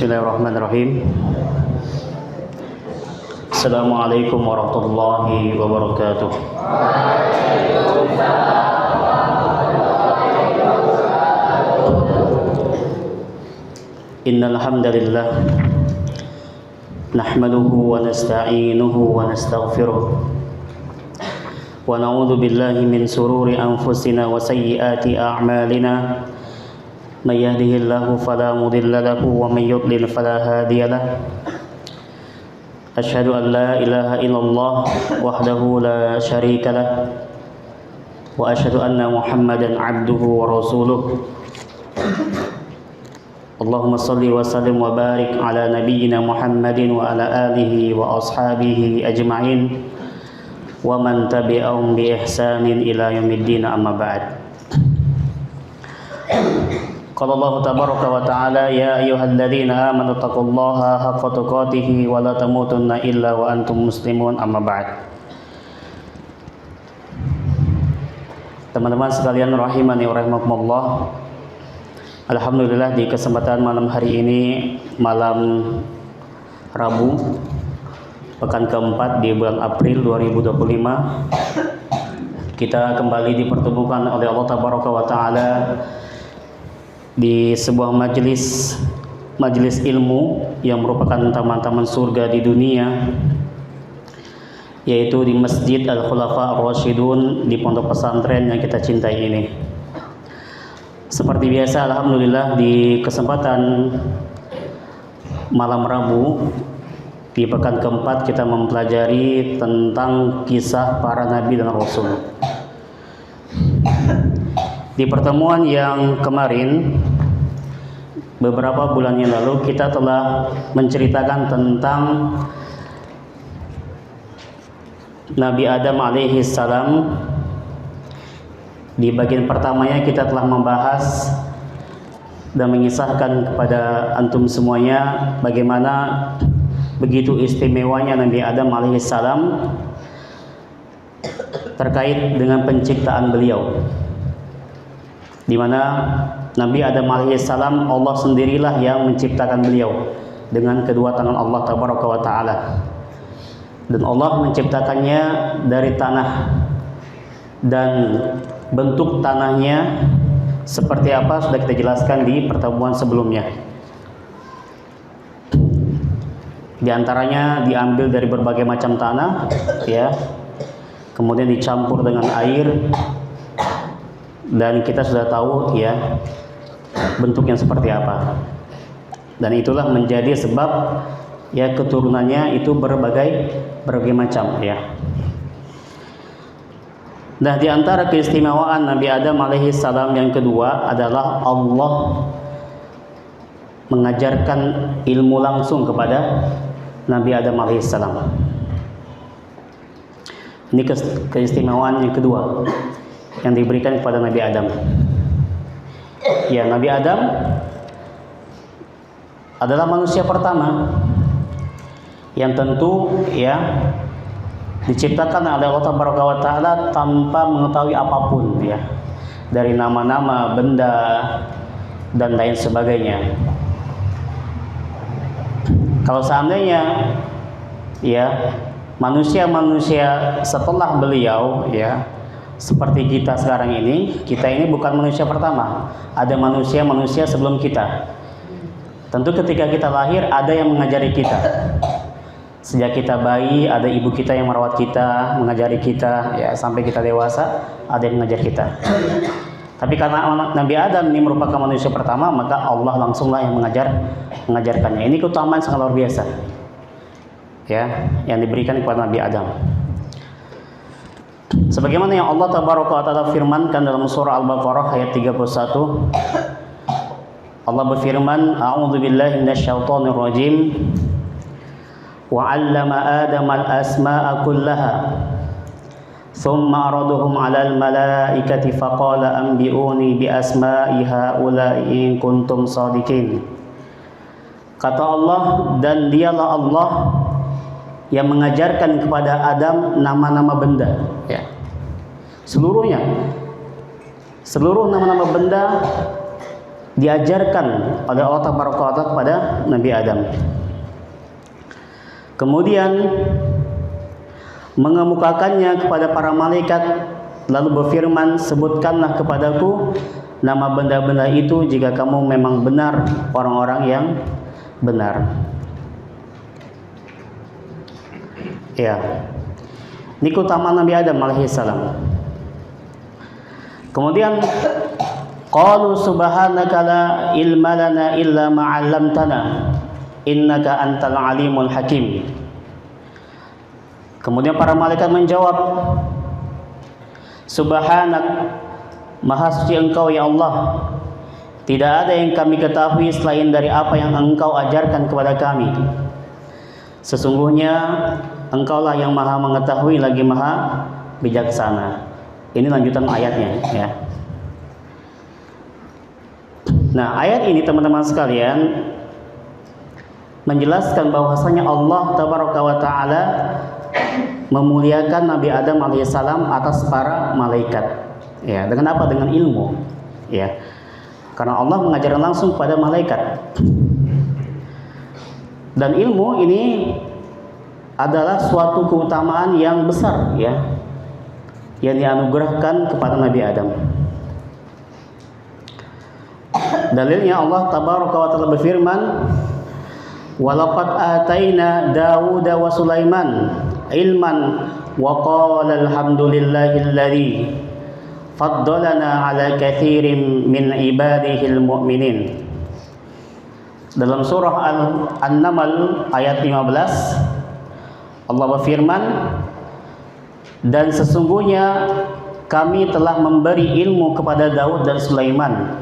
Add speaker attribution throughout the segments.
Speaker 1: Bismillahirrahmanirrahim. Assalamualaikum warahmatullahi wabarakatuh. Innal hamdalillah nahmaduhu wa nasta'inuhu wa nastaghfiruh wa na'udzu billahi min sururi anfusina wa sayyiati a'malina. May yahdihillahu fala mudilla lahu wa may yudlil fala hadiya lahu. Asyhadu an la ilaha illallah wahdahu la syarika lah wa asyhadu anna Muhammadan abduhu wa rasuluh. Allahumma salli wa sallim wa barik ala nabiyyina Muhammadin wa ala alihi wa ashabihi ajma'in wa man tabi'ahum bi ihsanin ila yaumiddin, amma ba'd. Qala Allah tabaraka wa ta'ala, ya ayyuhalladzina amanu taqullaha haqqa tuqatih wa la tamutunna illa wa antum muslimun, amma ba'd. Teman-teman sekalian rahimani wa rahimakumullah. Alhamdulillah, di kesempatan malam hari ini, malam Rabu pekan keempat di bulan April 2025, kita kembali dipertemukan oleh Allah tabaraka wa ta'ala di sebuah majelis ilmu yang merupakan taman-taman surga di dunia, yaitu di Masjid Al-Khulafa Ar-Rasyidun di pondok pesantren yang kita cintai ini. Seperti biasa, alhamdulillah, di kesempatan malam Rabu di pekan keempat kita mempelajari tentang kisah para nabi dan rasul. Di pertemuan yang kemarin, beberapa bulan yang lalu, kita telah menceritakan tentang Nabi Adam alaihi salam. Di bagian pertamanya kita telah membahas dan mengisahkan kepada antum semuanya bagaimana begitu istimewanya Nabi Adam alaihi salam terkait dengan penciptaan beliau, di mana Nabi Adam alaihissalam Allah sendirilah yang menciptakan beliau dengan kedua tangan Allah tabaraka wa ta'ala, dan Allah menciptakannya dari tanah, dan bentuk tanahnya seperti apa sudah kita jelaskan di pertemuan sebelumnya. Di antaranya diambil dari berbagai macam tanah, ya, kemudian dicampur dengan air, dan kita sudah tahu, ya, bentuknya seperti apa. Dan itulah menjadi sebab, ya, keturunannya itu berbagai macam, ya. Nah, di antara keistimewaan Nabi Adam alaihi salam yang kedua adalah Allah mengajarkan ilmu langsung kepada Nabi Adam alaihi salam. Ini keistimewaan yang kedua yang diberikan kepada Nabi Adam. Ya, Nabi Adam adalah manusia pertama yang tentu, ya, diciptakan oleh Allah tabaraka wa ta'ala tanpa mengetahui apapun, ya, dari nama-nama benda dan lain sebagainya. Kalau seandainya, ya, manusia-manusia setelah beliau, ya, seperti kita sekarang ini, kita ini bukan manusia pertama. Ada manusia-manusia sebelum kita. Tentu ketika kita lahir ada yang mengajari kita. Sejak kita bayi ada ibu kita yang merawat kita, mengajari kita, ya, sampai kita dewasa ada yang mengajar kita. Tapi karena Nabi Adam ini merupakan manusia pertama, maka Allah langsunglah yang mengajarkannya. Ini keutamaan sangat luar biasa, ya, yang diberikan kepada Nabi Adam. Sebagaimana yang Allah tabaraka wa ta'ala firmankan dalam surah Al-Baqarah ayat 31, Allah berfirman, a'udzu billahi minasyaitonir rajim, wa 'allama Adama al-asma'a kullaha thumma araduhum 'alal malaikati faqala anbi'uni bi asma'i haula'i in kuntum shadiqin. Kata Allah, dan dialah Allah yang mengajarkan kepada Adam nama-nama benda, ya, seluruhnya, seluruh nama-nama benda diajarkan oleh Allah Taala kepada Nabi Adam. Kemudian mengemukakannya kepada para malaikat, lalu berfirman, sebutkanlah kepadaku nama benda-benda itu jika kamu memang benar orang-orang yang benar. Ya, ini keutamaan Nabi Adam alaihissalam. Kemudian qalu subhanaka la ilma lana illa ma 'allamtana innaka antal alimul hakim. Kemudian para malaikat menjawab, subhanak, maha suci engkau ya Allah, tidak ada yang kami ketahui selain dari apa yang engkau ajarkan kepada kami. Sesungguhnya engkaulah yang maha mengetahui lagi maha bijaksana. Ini lanjutan ayatnya ya. Nah, ayat ini teman-teman sekalian menjelaskan bahwasanya Allah Tabaraka wa Ta'ala memuliakan Nabi Adam alaihissalam atas para malaikat. Ya, dengan apa? Dengan ilmu. Ya, karena Allah mengajarkan langsung kepada malaikat. Dan ilmu ini adalah suatu keutamaan yang besar, ya, yang dianugerahkan kepada Nabi Adam. Dalilnya Allah Tabaraka wa Ta'ala berfirman, walaqad ataina Dawuda wa Sulaiman ilman wa qala alhamdulillahilladzi faddalana ala katsirin min ibadihil mu'minin. Dalam surah An-Naml ayat 15 Allah berfirman, dan sesungguhnya kami telah memberi ilmu kepada Daud dan Sulaiman,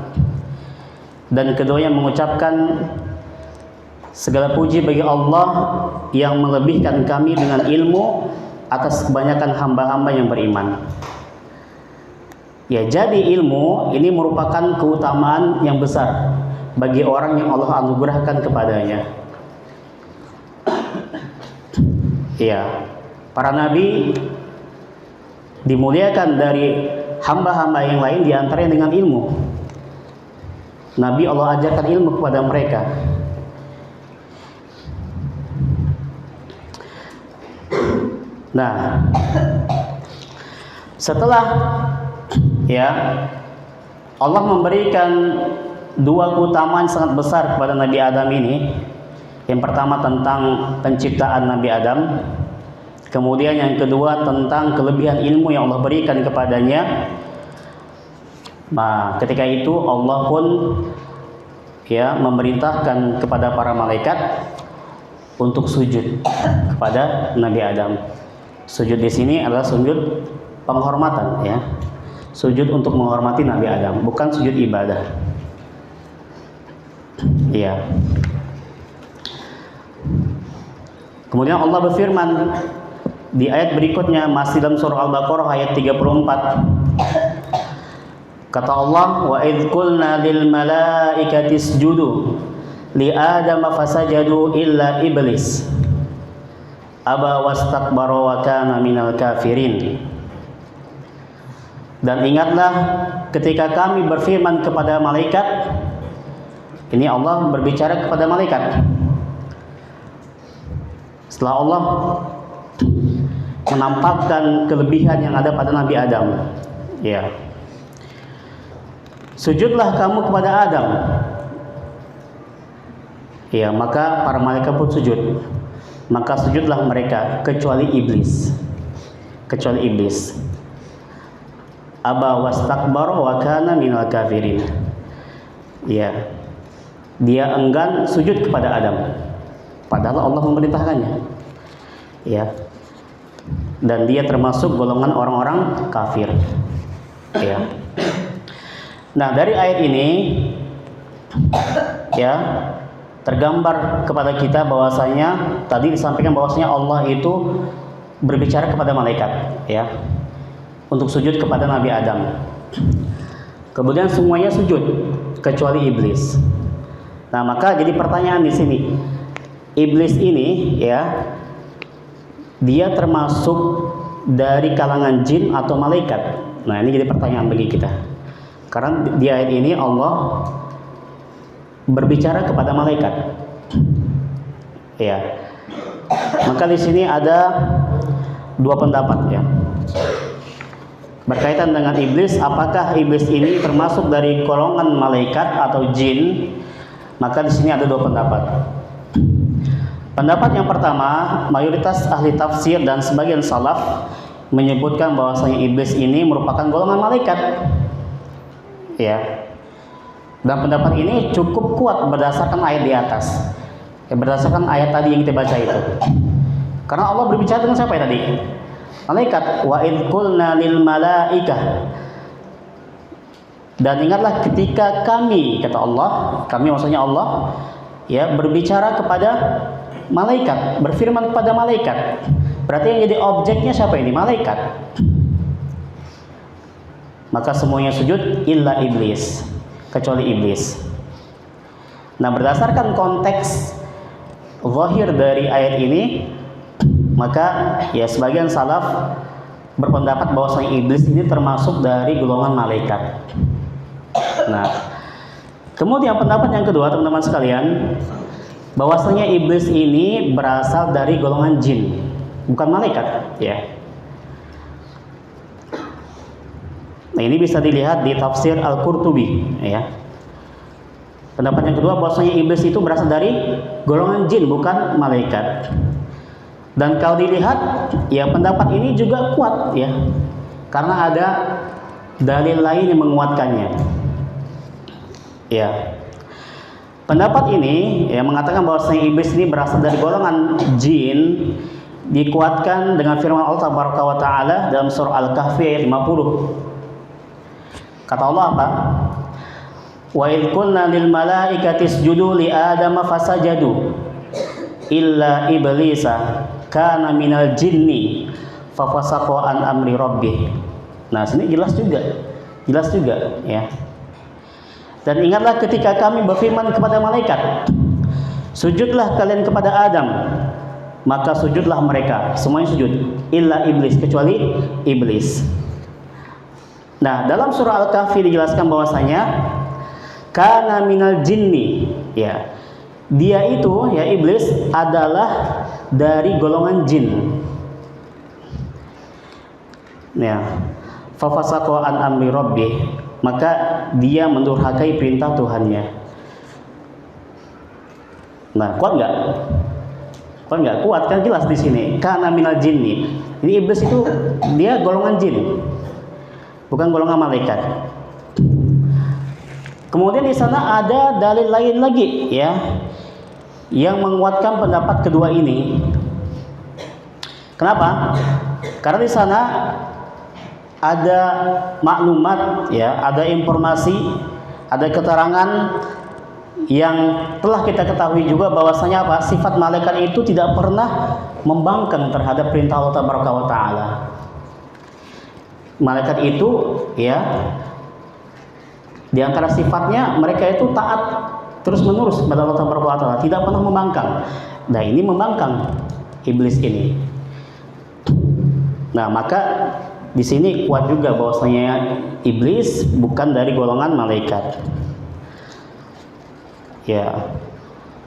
Speaker 1: dan keduanya mengucapkan segala puji bagi Allah yang melebihkan kami dengan ilmu atas kebanyakan hamba-hamba yang beriman. Ya, jadi ilmu ini merupakan keutamaan yang besar bagi orang yang Allah anugerahkan kepadanya. Ya, para nabi dimuliakan dari hamba-hamba yang lain diantaranya dengan ilmu. Nabi Allah ajarkan ilmu kepada mereka. Nah, setelah ya Allah memberikan dua keutamaan sangat besar kepada Nabi Adam ini. Yang pertama tentang penciptaan Nabi Adam, kemudian yang kedua tentang kelebihan ilmu yang Allah berikan kepadanya. Nah, ketika itu Allah pun ya memerintahkan kepada para malaikat untuk sujud kepada Nabi Adam. Sujud di sini adalah sujud penghormatan, ya. Sujud untuk menghormati Nabi Adam, bukan sujud ibadah. Iya. Kemudian Allah berfirman di ayat berikutnya, masih dalam surah Al-Baqarah ayat 34. Kata Allah, wa idz qulna lil malaikati isjudu li adama fasajadu illa iblis aba wastakbara wa kana minal kafirin. Dan ingatlah ketika kami berfirman kepada malaikat, ini Allah berbicara kepada malaikat. Setelah Allah menampakkan kelebihan yang ada pada Nabi Adam, ya, sujudlah kamu kepada Adam. Ya, maka para malaikat pun sujud. Maka sujudlah mereka kecuali iblis. Kecuali iblis. Aba wastakbara wa kana minal kafirin. Ya. Dia enggan sujud kepada Adam. Padahal Allah memerintahkannya. Ya. Dan dia termasuk golongan orang-orang kafir. Ya. Nah, dari ayat ini ya tergambar kepada kita bahwasanya tadi disampaikan bahwasanya Allah itu berbicara kepada malaikat, ya, untuk sujud kepada Nabi Adam. Kemudian semuanya sujud kecuali iblis. Nah, maka jadi pertanyaan di sini, iblis ini, ya, dia termasuk dari kalangan jin atau malaikat? Nah, ini jadi pertanyaan bagi kita. Karena di ayat ini Allah berbicara kepada malaikat. Ya. Maka di sini ada dua pendapat ya. Berkaitan dengan iblis, apakah iblis ini termasuk dari golongan malaikat atau jin? Maka di sini ada dua pendapat. Pendapat yang pertama, mayoritas ahli tafsir dan sebagian salaf menyebutkan bahwasanya iblis ini merupakan golongan malaikat. Ya. Dan pendapat ini cukup kuat berdasarkan ayat di atas. Ya, berdasarkan ayat tadi yang kita baca itu. Karena Allah berbicara dengan siapa ya tadi? Malaikat. Wa idh qulna lil malaikah. Dan ingatlah ketika kami, kata Allah, kami maksudnya Allah, ya, berbicara kepada malaikat, berfirman kepada malaikat. Berarti yang jadi objeknya siapa ini? Malaikat. Maka semuanya sujud illa iblis, kecuali iblis. Nah, berdasarkan konteks zahir dari ayat ini, maka ya sebagian salaf berpendapat bahwasanya iblis ini termasuk dari golongan malaikat. Nah, kemudian pendapat yang kedua, teman-teman sekalian, bahwasanya iblis ini berasal dari golongan jin, bukan malaikat, ya. Nah, ini bisa dilihat di tafsir Al-Qurtubi, ya. Pendapat yang kedua bahwasanya iblis itu berasal dari golongan jin, bukan malaikat. Dan kalau dilihat, ya pendapat ini juga kuat, ya, karena ada dalil lain yang menguatkannya. Ya, pendapat ini ya mengatakan bahwasanya iblis ini berasal dari golongan jin, dikuatkan dengan firman Allah Taala dalam surah Al-Kahfi ayat 50. Kata Allah apa? Wa idh qulna lil malaikati isjudu li adama fasajadu illa iblisa kana minal jinni fafasaqa an amri rabbih. Nah, sini jelas juga ya. Dan ingatlah ketika kami berfirman kepada malaikat, sujudlah kalian kepada Adam, maka sujudlah mereka, semuanya sujud, illa iblis, kecuali iblis. Nah, dalam surah Al-Kahfi dijelaskan bahwasanya kana minal jinni, ya. Dia itu, ya, iblis adalah dari golongan jin. Ya. Fafasaqa an amri rabbih, maka dia mendurhakai perintah Tuhannya. Nah, kuat nggak? Kuat nggak? Kuat, kan jelas di sini. Kana minal jinni. Ini iblis itu dia golongan jin, bukan golongan malaikat. Kemudian di sana ada dalil lain lagi, ya, yang menguatkan pendapat kedua ini. Kenapa? Karena di sana ada maklumat, ya, ada informasi, ada keterangan yang telah kita ketahui juga bahwasanya apa? Sifat malaikat itu tidak pernah membangkang terhadap perintah Allah Taala. Malaikat itu, ya, di antara sifatnya mereka itu taat terus-menerus kepada Allah Taala, tidak pernah membangkang. Nah, ini membangkang iblis ini. Nah, maka di sini kuat juga bahwasanya iblis bukan dari golongan malaikat. Ya.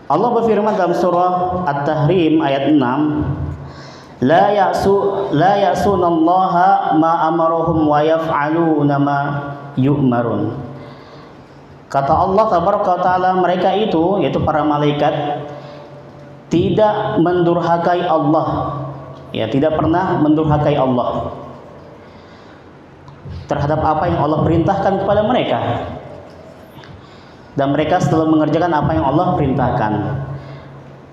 Speaker 1: Allah berfirman dalam surah At-Tahrim ayat 6, la ya'sunallaha ma amaruhum wa yaf'aluna ma yu'marun. Kata Allah Taala, mereka itu, yaitu para malaikat, tidak mendurhakai Allah. Ya, tidak pernah mendurhakai Allah terhadap apa yang Allah perintahkan kepada mereka, dan mereka selalu mengerjakan apa yang Allah perintahkan.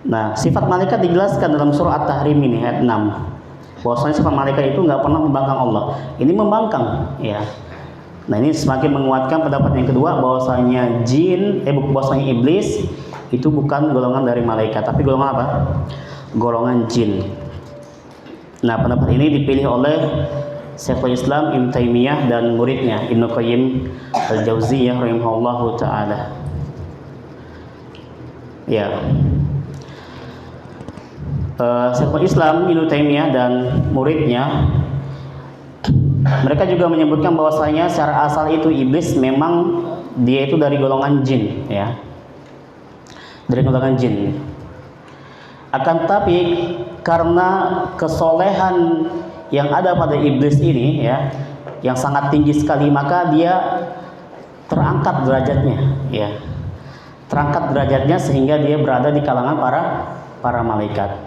Speaker 1: Nah, sifat malaikat dijelaskan dalam surah At-Tahrim ini ayat 6, bahwasanya sifat malaikat itu nggak pernah membangkang Allah. Ini membangkang, ya. Nah, ini semakin menguatkan pendapat yang kedua bahwasanya bahwasanya iblis itu bukan golongan dari malaikat, tapi golongan apa? Golongan jin. Nah, pendapat ini dipilih oleh Syekhul Islam Ibnu Taimiyah dan muridnya Ibnu Qayyim Al-Jauziyah rahimahullahu taala. Ya. Syekhul Islam Ibnu Taimiyah dan muridnya, mereka juga menyebutkan bahwasanya secara asal itu iblis memang dia itu dari golongan jin, ya. dari golongan jin. Akan tapi karena kesolehan yang ada pada iblis ini ya, yang sangat tinggi sekali, maka dia terangkat derajatnya ya. Terangkat derajatnya sehingga dia berada di kalangan para malaikat.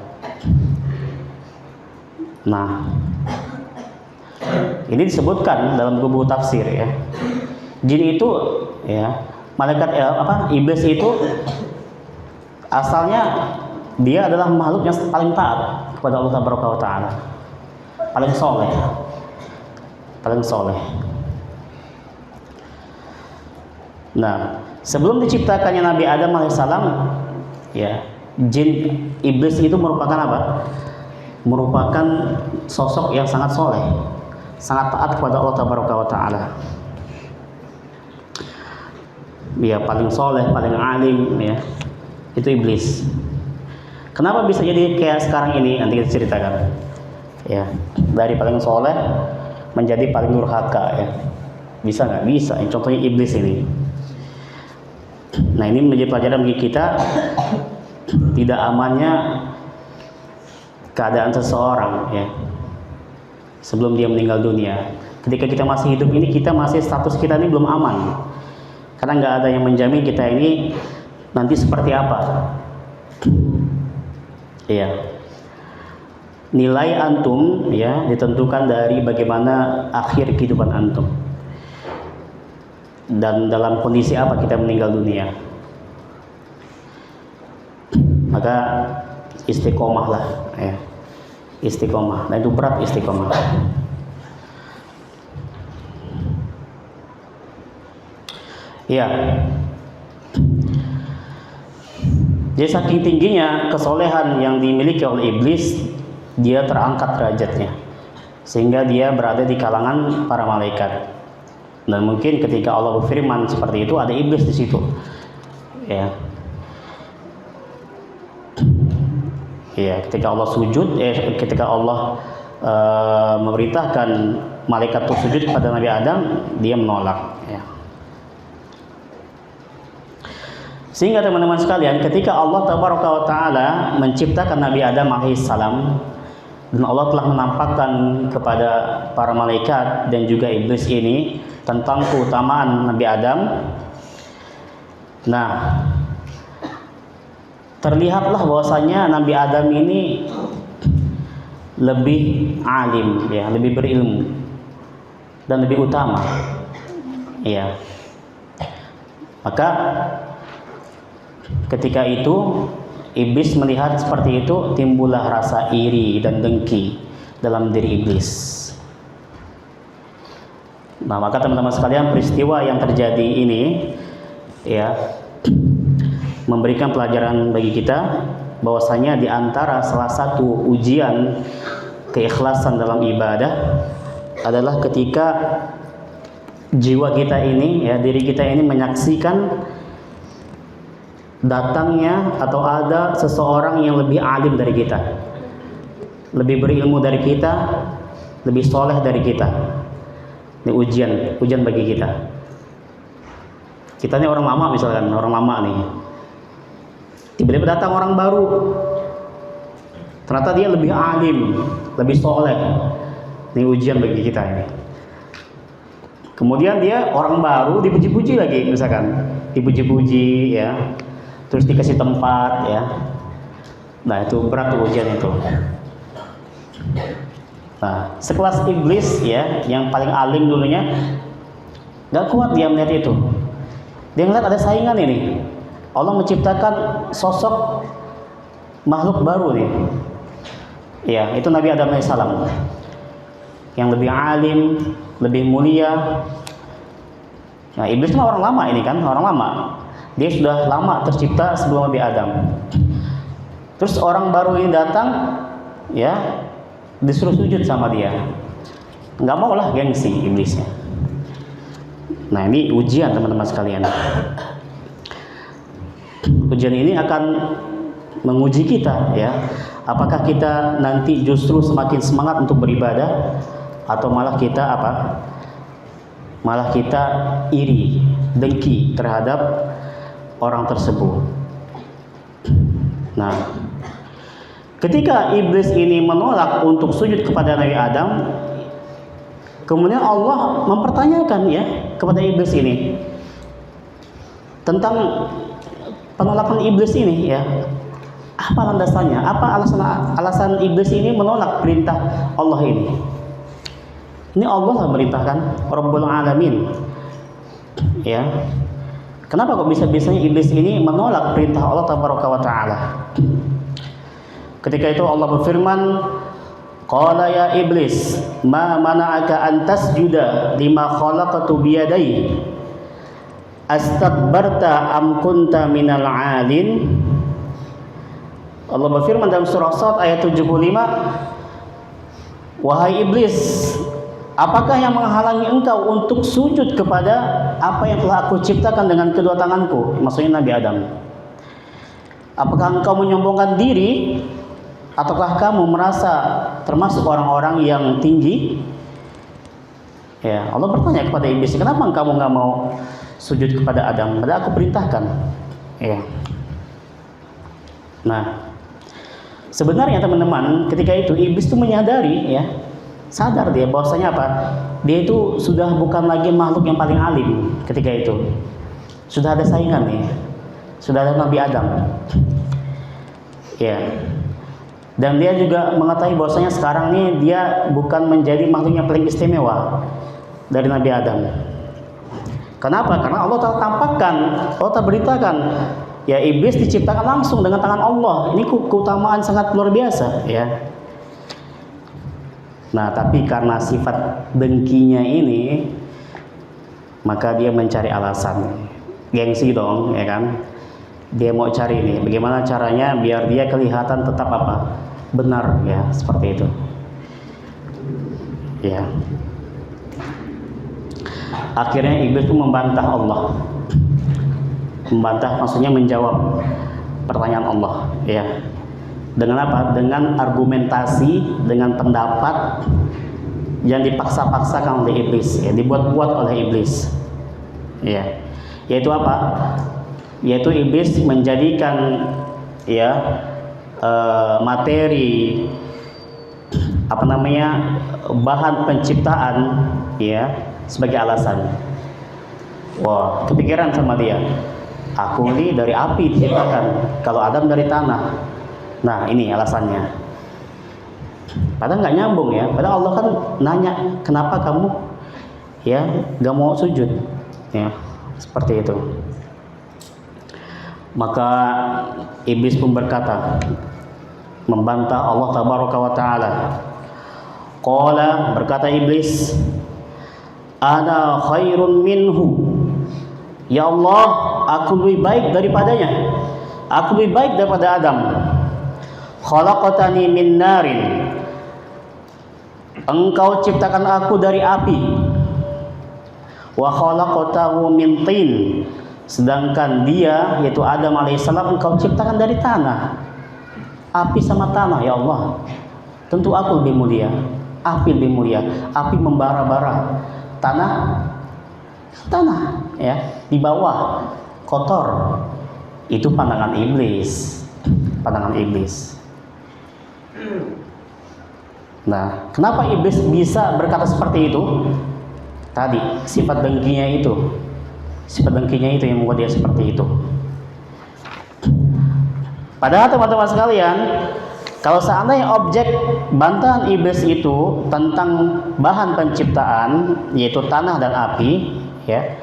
Speaker 1: Nah, ini disebutkan dalam buku tafsir ya. Jin itu ya, malaikat iblis itu asalnya dia adalah makhluk yang paling taat kepada Allah Taala, paling soleh, paling soleh. Nah, sebelum diciptakannya Nabi Adam alaihissalam, ya, jin iblis itu merupakan apa? Merupakan sosok yang sangat soleh, sangat taat kepada Allah Taala. Dia paling soleh, paling alim, ya, itu iblis. Kenapa bisa jadi kayak sekarang ini? Nanti kita ceritakan. Ya, dari paling soleh menjadi paling durhaka, ya. Bisa nggak? Bisa. Contohnya iblis ini. Nah, ini menjadi pelajaran bagi kita tidak amannya keadaan seseorang ya sebelum dia meninggal dunia. Ketika kita masih hidup ini, kita masih status kita ini belum aman karena nggak ada yang menjamin kita ini nanti seperti apa. Iya. Nilai antum ya ditentukan dari bagaimana akhir kehidupan antum. Dan dalam kondisi apa kita meninggal dunia. Maka istiqomah lah ya. Istiqomah. Nah, itu berat istiqomah. Ya. Jadi saking tingginya kesolehan yang dimiliki oleh iblis, dia terangkat derajatnya sehingga dia berada di kalangan para malaikat. Dan mungkin ketika Allah berfirman seperti itu, ada iblis di situ. Ya. Ya, ketika Allah sujud, ketika Allah memerintahkan malaikat untuk sujud kepada Nabi Adam, dia menolak. Ya. Sehingga teman-teman sekalian, ketika Allah Taala menciptakan Nabi Adam alaihissalam, dan Allah telah menampakkan kepada para malaikat dan juga iblis ini tentang keutamaan Nabi Adam. Nah, terlihatlah bahwasanya Nabi Adam ini lebih alim, ya, lebih berilmu dan lebih utama. Ya. Maka ketika itu iblis melihat seperti itu, timbullah rasa iri dan dengki dalam diri iblis. Nah, maka teman-teman sekalian, peristiwa yang terjadi ini ya memberikan pelajaran bagi kita bahwasanya di antara salah satu ujian keikhlasan dalam ibadah adalah ketika jiwa kita ini ya, diri kita ini menyaksikan datangnya atau ada seseorang yang lebih alim dari kita, lebih berilmu dari kita, lebih soleh dari kita. Ini ujian bagi kita. Kita ini orang lama misalkan, orang lama nih. Tiba-tiba datang orang baru. Ternyata dia lebih alim, lebih soleh. Ini ujian bagi kita ini. Kemudian dia orang baru dipuji-puji lagi misalkan, dipuji-puji ya. Terus dikasih tempat ya. Nah, itu berat tuh ujian itu. Nah, sekelas iblis ya, yang paling alim dulunya, gak kuat dia melihat itu. Dia melihat ada saingan ini. Allah menciptakan sosok makhluk baru nih. Ya, itu Nabi Adam alaihissalam. Yang lebih alim, lebih mulia. Nah, iblis kan orang lama ini kan, orang lama. Dia sudah lama tercipta sebelum Nabi Adam. Terus orang baru ini datang, ya, disuruh sujud sama dia. Nggak mau lah, gengsi iblisnya. Nah, ini ujian teman-teman sekalian. Ujian ini akan menguji kita, ya. Apakah kita nanti justru semakin semangat untuk beribadah, atau malah kita apa? Malah kita iri, dengki terhadap orang tersebut. Nah, ketika iblis ini menolak untuk sujud kepada Nabi Adam, kemudian Allah mempertanyakan ya kepada iblis ini tentang penolakan iblis ini ya. Apa landasannya? Apa alasan iblis ini menolak perintah Allah ini? Ini Allah yang merintahkan, Rabbul Alamin. Ya. Kenapa kok bisa-bisanya iblis ini menolak perintah Allah Tabaraka wa Ta'ala? Ketika itu Allah berfirman, qala ya iblis, ma mana'aka an tasjuda lima khalaqtu biyadai, astakbarta am kunta minal 'alin. Allah berfirman dalam surah Shad ayat 75, wahai iblis, apakah yang menghalangi engkau untuk sujud kepada apa yang telah aku ciptakan dengan kedua tanganku? Maksudnya Nabi Adam. Apakah engkau menyombongkan diri, ataukah kamu merasa termasuk orang-orang yang tinggi? Ya, Allah bertanya kepada iblis, kenapa kamu nggak mau sujud kepada Adam? Padahal aku perintahkan. Ya. Nah, sebenarnya teman-teman, ketika itu iblis itu menyadari ya, sadar dia bahwasanya apa? Dia itu sudah bukan lagi makhluk yang paling alim ketika itu. Sudah ada saingan nih. Sudah ada Nabi Adam. Ya. Dan dia juga mengetahui bahwasanya sekarang ini dia bukan menjadi makhluk yang paling istimewa dari Nabi Adam. Kenapa? Karena Allah telah tampakkan, Allah telah beritakan, ya iblis diciptakan langsung dengan tangan Allah. Ini keutamaan sangat luar biasa ya. Nah, tapi karena sifat dengkinya ini, maka dia mencari alasan. Gengsi dong, ya kan? Dia mau cari nih, bagaimana caranya biar dia kelihatan tetap apa? Benar ya, seperti itu. Ya. Akhirnya iblis itu membantah Allah. Membantah maksudnya menjawab pertanyaan Allah, ya. Dengan apa? Dengan argumentasi, dengan pendapat yang dipaksa-paksakan oleh iblis, ya, dibuat-buat oleh iblis. Ya. Yaitu apa? Yaitu iblis menjadikan ya materi apa namanya bahan penciptaan ya sebagai alasan. Wah, kepikiran sama dia. Aku ini dari api diciptakan, kalau Adam dari tanah. Nah, ini alasannya. Padahal nggak nyambung ya. Padahal Allah kan nanya, kenapa kamu ya nggak mau sujud? Ya, seperti itu. Maka iblis pun berkata, membantah Allah Tabaraka wa Ta'ala. Qala, berkata iblis, ana khairun minhu. Ya Allah, aku lebih baik daripadanya. Aku lebih baik daripada Adam. Khalaqtani min narin. Engkau ciptakan aku dari api. Wa khalaqtahu min tin. Sedangkan dia, yaitu Adam alaihissalam, engkau ciptakan dari tanah. Api sama tanah, ya Allah. Tentu aku lebih mulia. Api lebih mulia. Api membara-bara. Tanah, ya, di bawah kotor. Itu pandangan iblis. Pandangan iblis. Nah, kenapa iblis bisa berkata seperti itu? Tadi, sifat dengkinya itu. Sifat dengkinya itu yang membuat dia seperti itu. Padahal teman-teman sekalian, kalau seandainya objek bantahan iblis itu tentang bahan penciptaan, yaitu tanah dan api, ya,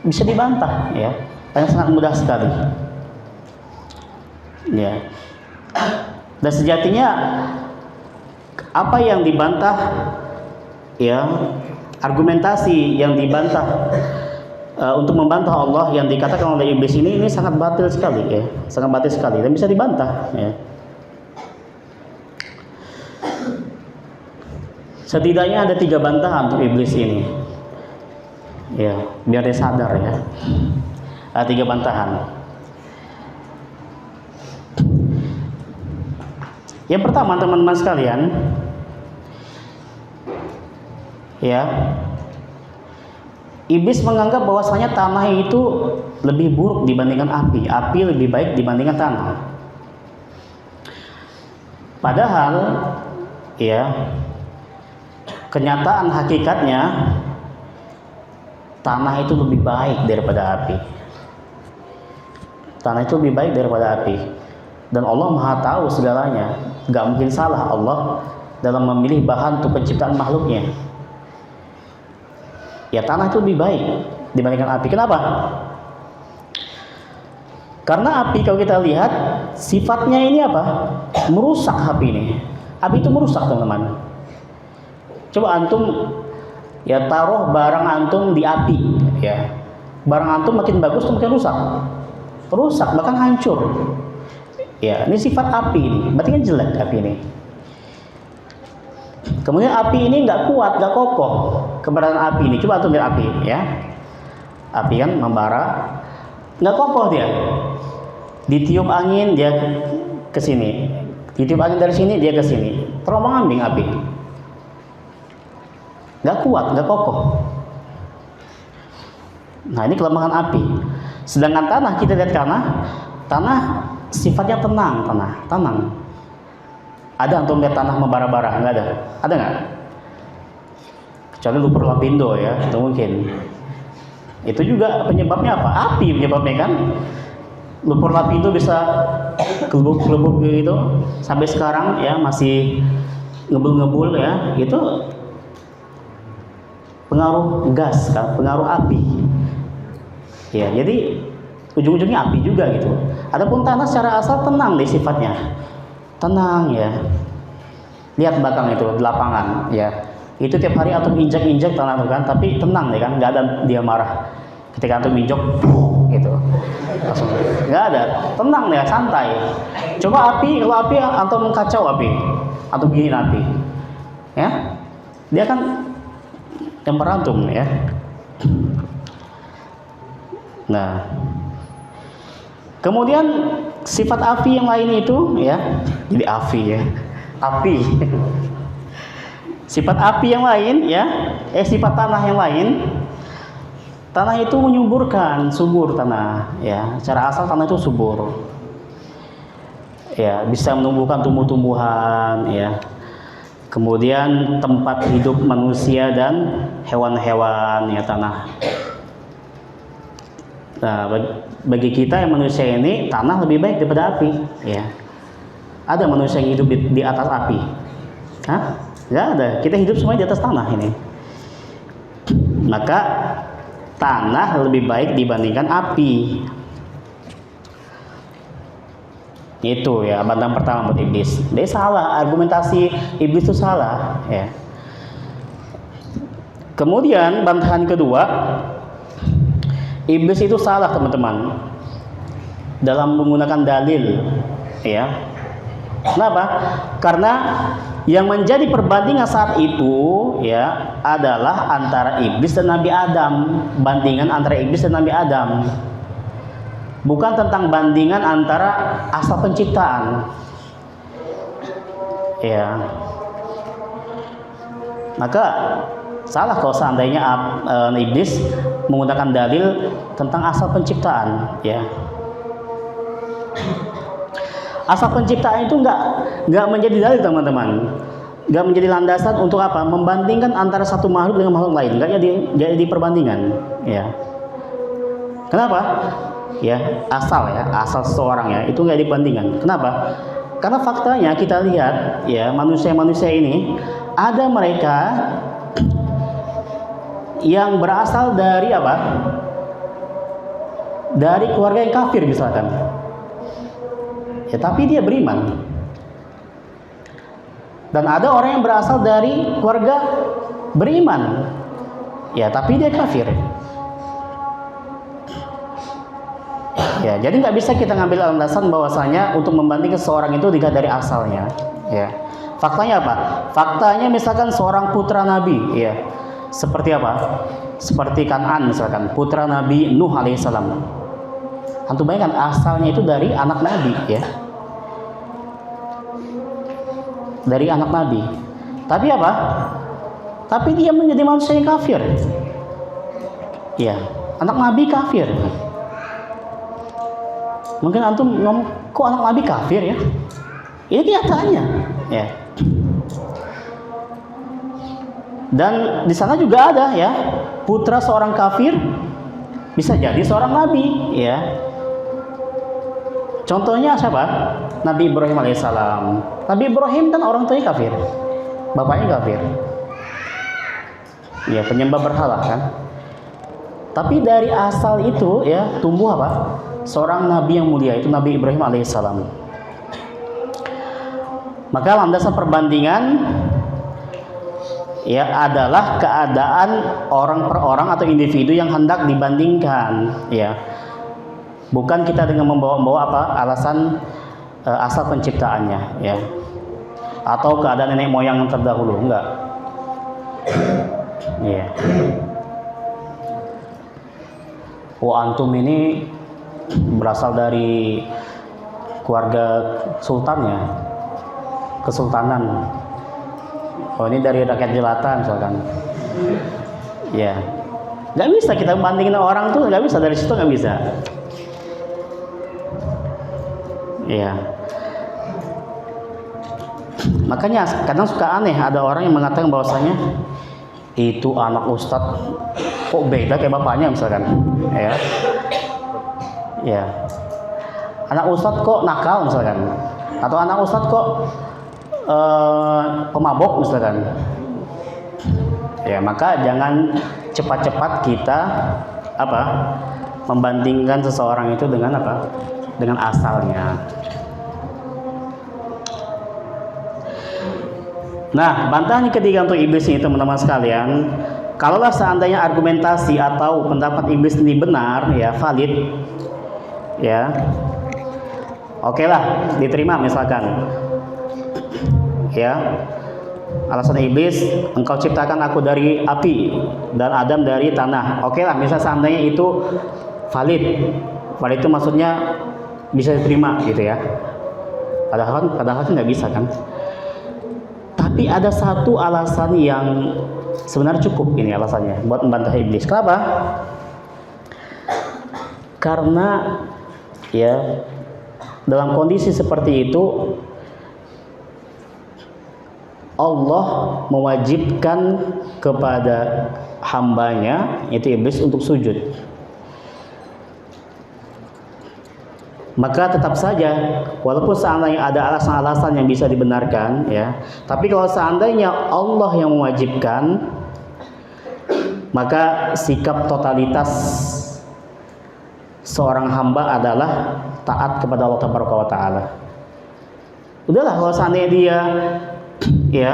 Speaker 1: bisa dibantah, ya, dan sangat mudah sekali. Ya. Dan sejatinya apa yang dibantah, ya, argumentasi yang dibantah untuk membantah Allah yang dikatakan oleh iblis ini sangat batil sekali, ya, sangat batil sekali dan bisa dibantah, ya. Setidaknya ada 3 bantahan untuk iblis ini, ya, biar dia sadar, ya. Ada 3 bantahan. Yang pertama, teman-teman sekalian, ya, iblis menganggap bahwasanya tanah itu lebih buruk dibandingkan api, api lebih baik dibandingkan tanah. Padahal ya kenyataan hakikatnya tanah itu lebih baik daripada api. Tanah itu lebih baik daripada api. Dan Allah Maha tahu segalanya. Gak mungkin salah Allah dalam memilih bahan untuk penciptaan makhluknya. Ya tanah itu lebih baik dibandingkan api. Kenapa? Karena api kalau kita lihat sifatnya ini apa? Merusak api ini. Api itu merusak teman-teman. Coba antum ya taruh barang antum di api, ya. Barang antum makin bagus atau makin rusak? Rusak, bahkan hancur. Ya, ini sifat api ini. Berarti kan jelek api ini. Kemudian api ini nggak kuat, nggak kokoh. Keberadaan api ini, coba antum lihat api, ya. Api kan membara, nggak kokoh dia. Ditiup angin dia ke sini. Ditiup angin dari sini dia ke sini. Terombang-ambing api. Nggak kuat, nggak kokoh. Nah ini kelemahan api. Sedangkan tanah, kita lihat tanah sifatnya tenang, tenang. Ada antum lihat tanah membara-bara? Nggak ada. Ada nggak? Kecuali lumpur lapindo ya, itu mungkin. Itu juga penyebabnya apa? Api penyebabnya kan. Lumpur lapindo bisa kelebuk-kelebuk gitu sampai sekarang ya masih ngebul-ngebul ya. Itu pengaruh gas kan, pengaruh api. Ya, jadi ujung-ujungnya api juga gitu. Adapun tanah secara asal tenang deh sifatnya. Tenang ya. Lihat belakang itu di lapangan ya. Itu tiap hari antum injak-injak tanah itu kan, tapi tenang deh kan, nggak ada dia marah. Ketika antum injak gitu. Langsung nggak ada, tenang ya, santai. Coba api, kalau api antum kacau api. Antum giniin api. Ya. Dia kan yang merantum ya. Nah, kemudian sifat api yang lain itu ya, jadi api ya, api. Sifat api yang lain ya, sifat tanah yang lain. Tanah itu menyuburkan, subur tanah ya. Secara asal tanah itu subur. Ya, bisa menumbuhkan tumbuh-tumbuhan ya. Kemudian tempat hidup manusia dan hewan-hewan ya tanah. Nah, bagi kita yang manusia ini tanah lebih baik daripada api ya. Ada manusia yang hidup di atas api? Hah? Nggak ada. Kita hidup semuanya di atas tanah ini. Maka tanah lebih baik dibandingkan api. Itu ya bantahan pertama buat iblis. Dia salah, argumentasi iblis itu salah ya. Kemudian bantahan kedua, iblis itu salah teman-teman dalam menggunakan dalil ya. Kenapa? Karena yang menjadi perbandingan saat itu ya adalah antara iblis dan Nabi Adam, bandingan antara iblis dan Nabi Adam. Bukan tentang bandingan antara asal penciptaan. Ya. Maka salah kalau seandainya iblis menggunakan dalil tentang asal penciptaan, ya. Asal penciptaan itu nggak menjadi dalil teman-teman, nggak menjadi landasan untuk apa? Membandingkan antara satu makhluk dengan makhluk lain, nggak jadi perbandingan, ya. Kenapa? Ya asal seseorang ya itu nggak dibandingkan. Kenapa? Karena faktanya kita lihat ya manusia ini ada mereka yang berasal dari apa? Dari keluarga yang kafir misalkan. Ya tapi dia beriman. Dan ada orang yang berasal dari keluarga beriman. Ya tapi dia kafir. Ya, jadi nggak bisa kita ngambil landasan bahwasanya untuk membandingkan seseorang itu dilihat dari asalnya. Ya, faktanya apa? Faktanya misalkan seorang putra Nabi, ya, seperti apa? Seperti Kan'an misalkan, putra Nabi Nuh alaihissalam. Antum bayangkan asalnya itu dari anak Nabi, ya, dari anak Nabi. Tapi apa? Tapi dia menjadi manusia yang kafir. Ya, anak Nabi kafir. Mungkin antum ngomong, kok anak Nabi kafir ya? Ini kenyataannya. ya. Dan di sana juga ada ya, putra seorang kafir bisa jadi seorang nabi ya. Contohnya siapa? Nabi Ibrahim alaihissalam. Nabi Ibrahim kan orang tuanya kafir, bapaknya kafir, ya penyembah berhala kan. Tapi dari asal itu ya tumbuh apa? Seorang nabi yang mulia, itu Nabi Ibrahim alaihissalam. Maka landasan perbandingan ya adalah keadaan orang per orang atau individu yang hendak dibandingkan ya. Bukan kita dengan membawa-bawa apa alasan asal penciptaannya ya. Atau keadaan nenek moyang yang terdahulu, enggak. Ya. Oh, antum ini berasal dari keluarga sultannya, kesultanan. Oh, ini dari rakyat jelata misalkan. Ya, nggak bisa kita bandingin orang tuh, nggak bisa, dari situ nggak bisa. Ya, makanya kadang suka aneh ada orang yang mengatakan bahwasanya itu anak ustadz kok beda kayak bapaknya misalkan, ya. Ya, anak ustadz kok nakal misalkan, atau anak ustadz kok pemabok misalkan. Ya, maka jangan cepat-cepat kita apa membandingkan seseorang itu dengan apa, dengan asalnya. Nah, bantahan yang ketiga untuk iblis ini teman-teman sekalian, kalaulah seandainya argumentasi atau pendapat iblis ini benar ya, valid ya, oke lah, diterima misalkan ya, alasan iblis, engkau ciptakan aku dari api dan Adam dari tanah, oke lah, misal seandainya itu valid itu maksudnya bisa diterima gitu ya, padahal nggak bisa kan. Tapi ada satu alasan yang sebenarnya cukup ini alasannya buat membantah iblis. Kenapa? Karena ya dalam kondisi seperti itu Allah mewajibkan kepada hambanya, yaitu iblis, untuk sujud. Maka tetap saja walaupun seandainya ada alasan-alasan yang bisa dibenarkan ya, tapi kalau seandainya Allah yang mewajibkan, maka sikap totalitas seorang hamba adalah taat kepada Allah Taala. Udahlah, kalau seandainya dia ya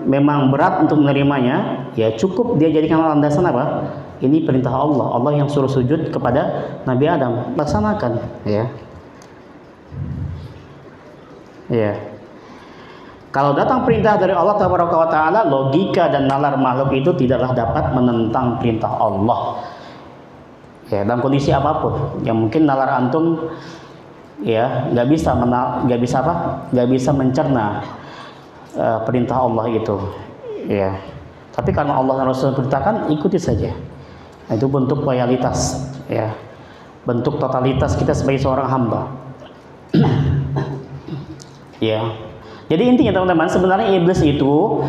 Speaker 1: memang berat untuk menerimanya, ya cukup dia jadikan landasan apa? Ini perintah Allah, Allah yang suruh sujud kepada Nabi Adam, laksanakan ya. Ya. Kalau datang perintah dari Allah Taala, logika dan nalar makhluk itu tidaklah dapat menentang perintah Allah. Ya, dalam kondisi apapun, yang mungkin nalar antum ya nggak bisa mencerna perintah Allah itu ya. Tapi karena Allah dan Rasul perintahkan, ikuti saja. Nah, itu bentuk loyalitas ya, bentuk totalitas kita sebagai seorang hamba. Ya, jadi intinya teman-teman, sebenarnya iblis itu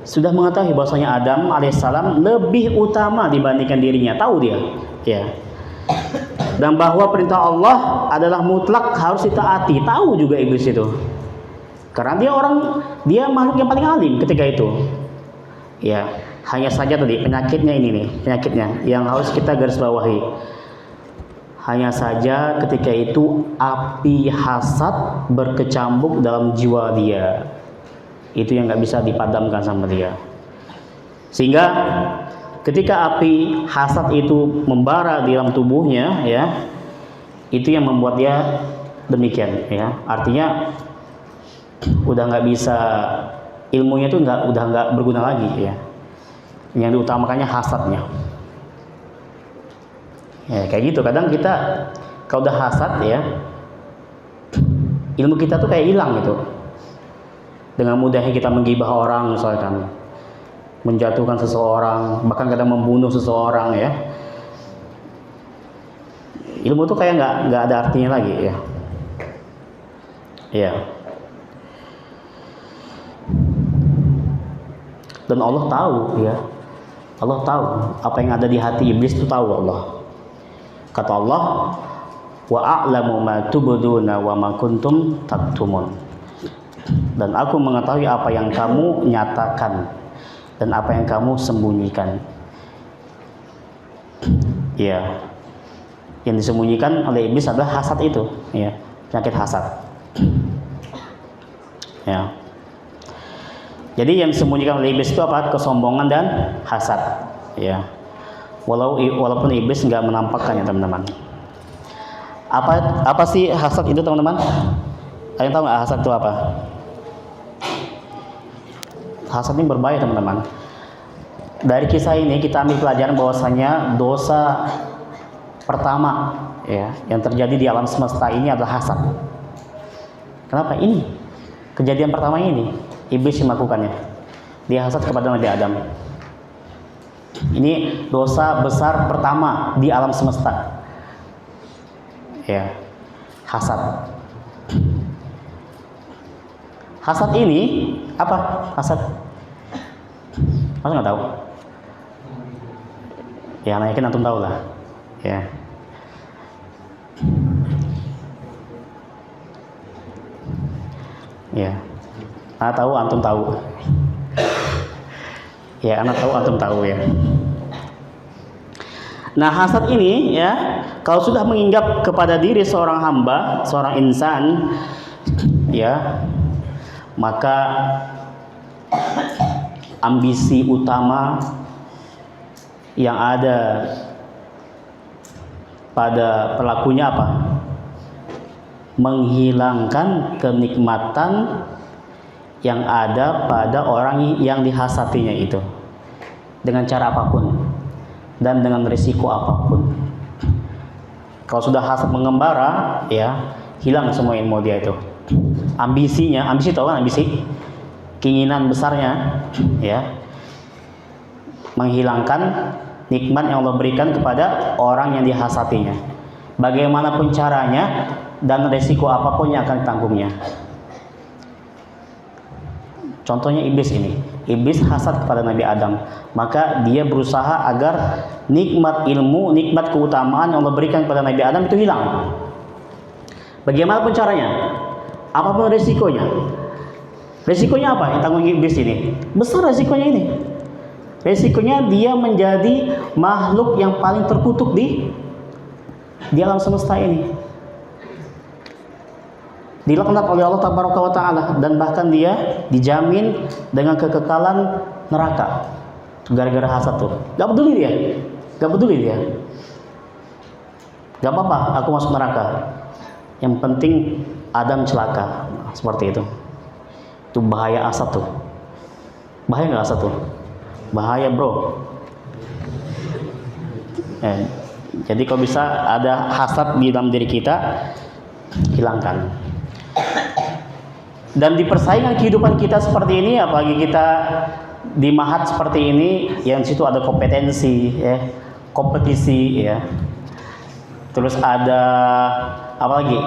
Speaker 1: sudah mengetahui bahwasanya Adam alaihissalam lebih utama dibandingkan dirinya, tahu dia ya, dan bahwa perintah Allah adalah mutlak harus ditaati, tahu juga iblis itu, karena dia makhluk yang paling alim ketika itu ya. Hanya saja tadi penyakitnya yang harus kita garis bawahi, hanya saja ketika itu api hasad berkecambuk dalam jiwa dia, itu yang nggak bisa dipadamkan sama dia, sehingga ketika api hasad itu membara di dalam tubuhnya ya, itu yang membuat dia demikian ya. Artinya udah nggak bisa, ilmunya itu udah nggak berguna lagi ya, yang diutamakannya hasadnya ya. Kayak gitu kadang kita kalau udah hasad ya, ilmu kita tuh kayak hilang gitu. Dengan mudahnya kita menggibah orang misalkan, menjatuhkan seseorang, bahkan kadang membunuh seseorang ya, ilmu tuh kayak nggak ada artinya lagi ya. Ya, Dan Allah tahu ya. Allah tahu apa yang ada di hati iblis itu, tahu Allah. Kata Allah, wa a'lamu ma tubduna wa ma kuntum taktumun. Dan aku mengetahui apa yang kamu nyatakan dan apa yang kamu sembunyikan. Ya. Yang disembunyikan oleh iblis adalah hasad itu, ya. Penyakit hasad. Ya. Jadi yang disembunyikan oleh iblis itu apa? Kesombongan dan hasad. Ya. Walaupun iblis nggak menampakkannya, teman-teman. Apa sih hasad itu, teman-teman? Ada yang tahu nggak hasad itu apa? Hasad ini berbahaya, teman-teman. Dari kisah ini kita ambil pelajaran bahwasanya dosa pertama ya yang terjadi di alam semesta ini adalah hasad. Kenapa? Ini kejadian pertama ini iblis yang melakukannya. Dia hasad kepada Nabi Adam. Ini dosa besar pertama di alam semesta. Ya, hasad. Hasad ini apa? Hasad. Masa nggak tahu? Ya, nah yakin antum tahu lah. Ya. Ya. Anak tahu, antum tahu. Ya, anak tahu, antum tahu ya. Nah, hasad ini ya, kalau sudah menginggap kepada diri seorang hamba, seorang insan, ya, maka ambisi utama yang ada pada pelakunya apa? Menghilangkan kenikmatan yang ada pada orang yang dihasatinya itu dengan cara apapun dan dengan risiko apapun. Kalau sudah hasad mengembara, ya hilang semua ilmu dia itu. Ambisinya, ambisi tahu kan ambisi? Keinginan besarnya, ya menghilangkan nikmat yang Allah berikan kepada orang yang dihasatinya. Bagaimanapun caranya dan resiko apapun yang akan ditanggungnya. Contohnya iblis ini. Iblis hasad kepada Nabi Adam. Maka dia berusaha agar nikmat ilmu, nikmat keutamaan yang Allah berikan kepada Nabi Adam itu hilang. Bagaimanapun caranya, apapun resikonya. Resikonya apa yang tanggung iblis ini? Besar resikonya ini. Resikonya dia menjadi makhluk yang paling terkutuk di alam semesta ini. Dilaknat oleh Allah Tabaraka wa Ta'ala, dan bahkan dia dijamin dengan kekekalan neraka gara-gara hasad tuh. Gak peduli dia. Gak apa-apa aku masuk neraka, yang penting Adam celaka. Seperti itu. Itu bahaya hasad tuh. Bahaya gak hasad tuh? Bahaya, bro. Jadi kalau bisa ada hasad di dalam diri kita, hilangkan. Dan di persaingan kehidupan kita seperti ini, apalagi kita di mahat seperti ini, yang situ ada kompetensi, ya, kompetisi, ya. Terus ada apa lagi?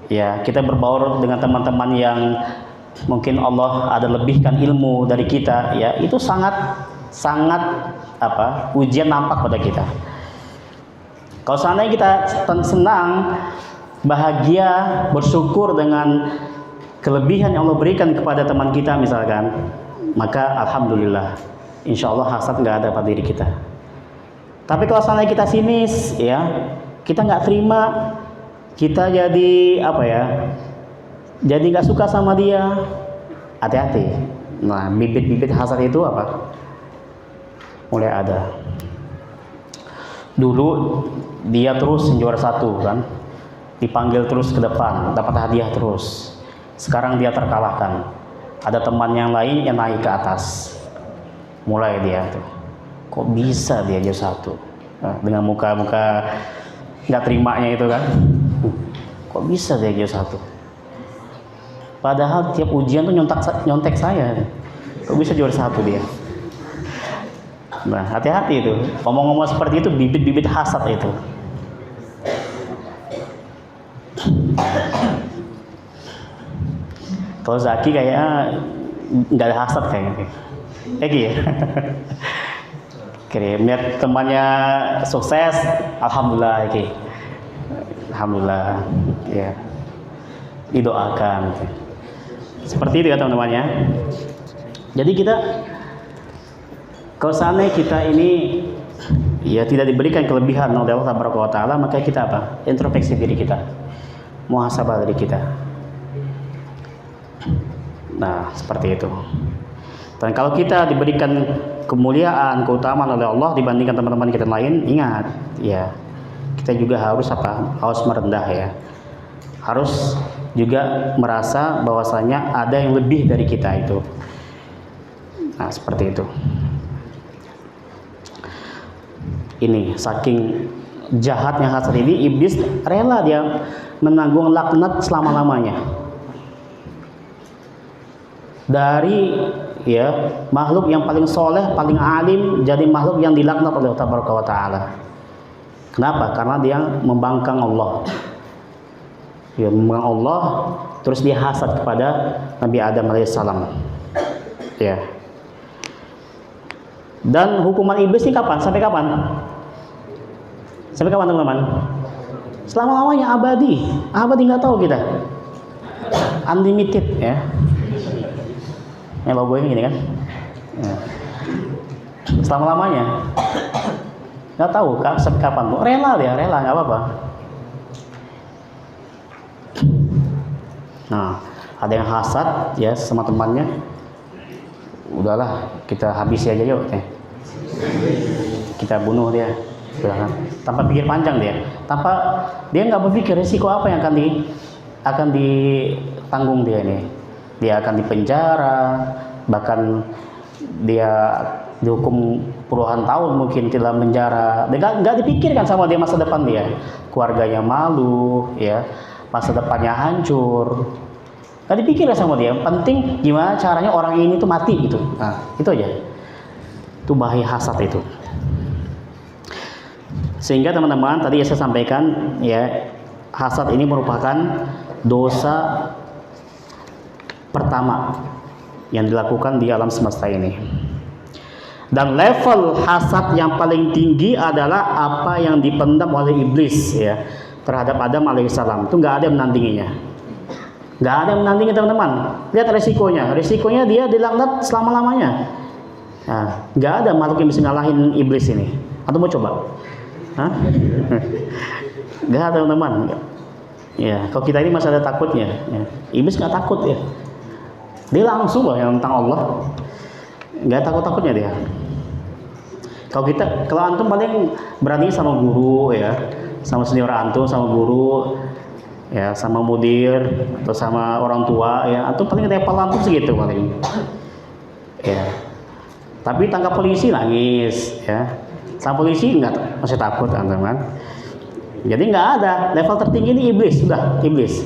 Speaker 1: Ya, kita berbaur dengan teman-teman yang mungkin Allah ada lebihkan ilmu dari kita, ya. Itu sangat ujian nampak pada kita. Kalau seandainya kita senang, bahagia, bersyukur dengan kelebihan yang Allah berikan kepada teman kita misalkan, maka alhamdulillah, insya Allah hasad nggak ada pada diri kita. Tapi kalau seandainya kita sinis, ya, kita nggak terima, kita jadi jadi nggak suka sama dia, hati-hati. Nah, bibit-bibit hasad itu mulai ada. Dulu dia terus juara 1 kan, dipanggil terus ke depan, dapat hadiah terus. Sekarang dia terkalahkan, ada teman yang lain yang naik ke atas, mulai dia tuh, kok bisa dia juara 1? Nah, dengan muka-muka nggak terimanya itu kan, kok bisa dia juara 1? Padahal tiap ujian tuh nyontek saya, kok bisa juara 1 dia? Nah, hati-hati itu, ngomong-ngomong seperti itu, bibit-bibit hasad itu. Kalau Zaki kayaknya nggak ada hasad kayaknya. Ya. Oke, lihat temannya sukses, alhamdulillah, oke. Alhamdulillah, ya. Didoakan. Seperti itu ya teman-teman ya. Jadi kita, kalau seandainya kita ini ya tidak diberikan kelebihan oleh Allah Taala, maka kita apa? Introspeksi diri kita, muhasabah diri kita. Nah, seperti itu. Dan kalau kita diberikan kemuliaan, keutamaan oleh Allah dibandingkan teman-teman kita lain, ingat, ya, kita juga harus apa? Harus merendah ya. Harus juga merasa bahwasanya ada yang lebih dari kita itu. Nah, seperti itu. Ini saking jahatnya hasad ini, iblis rela dia menanggung laknat selama-lamanya. Dari ya makhluk yang paling soleh, paling alim, jadi makhluk yang dilaknat oleh Allah Taala. Kenapa? Karena dia membangkang Allah. Ya, membangkang Allah, terus dia hasad kepada Nabi Adam alaihissalam. Ya. Dan hukuman iblis ini kapan? Sampai kapan? Sampai kapan teman-teman? Selama-lamanya, abadi. Abadi nggak tahu kita. Unlimited ya. Yang logonya gini kan? Ya. Selama-lamanya. Nggak tahu sampai kapan. Rela dia, rela, nggak apa-apa. Nah, ada yang hasad ya sama temannya. Udahlah, kita habisi aja yuk. Kita bunuh dia. Tanpa pikir panjang dia. Dia nggak berpikir risiko apa yang akan ditanggung dia ini. Dia akan dipenjara, bahkan dia dihukum puluhan tahun mungkin di dalam penjara. Nggak dipikirkan sama dia masa depan dia, keluarganya malu, ya, masa depannya hancur. Nggak dipikirkan sama dia. Penting gimana caranya orang ini tuh mati gitu. Nah, itu aja. Itu bahaya hasad itu. Sehingga teman-teman tadi saya sampaikan ya, hasad ini merupakan dosa pertama yang dilakukan di alam semesta ini. Dan level hasad yang paling tinggi adalah apa yang dipendam oleh iblis ya terhadap Adam alaihissalam. Itu nggak ada yang menandinginya. Nggak ada yang menandingi teman-teman. Lihat resikonya. Resikonya dia dilaknat selama-lamanya. Nah, nggak ada makhluk yang bisa ngalahin iblis ini. Atau mau coba? Hah? Nggak ada teman-teman. Ya, kalau kita ini masih ada takutnya. Ya. Iblis nggak takut ya. Dia langsung lah yang tentang Allah, nggak takut-takutnya dia. Kalau antum paling berani sama guru ya, sama senior antum, sama guru, ya, sama mudir atau sama orang tua ya, antum paling level antum segitu paling. Ya. Tapi tangkap polisi nangis, ya. Sama polisi nggak, masih takut teman-teman. Jadi nggak ada level tertinggi ini iblis, sudah iblis.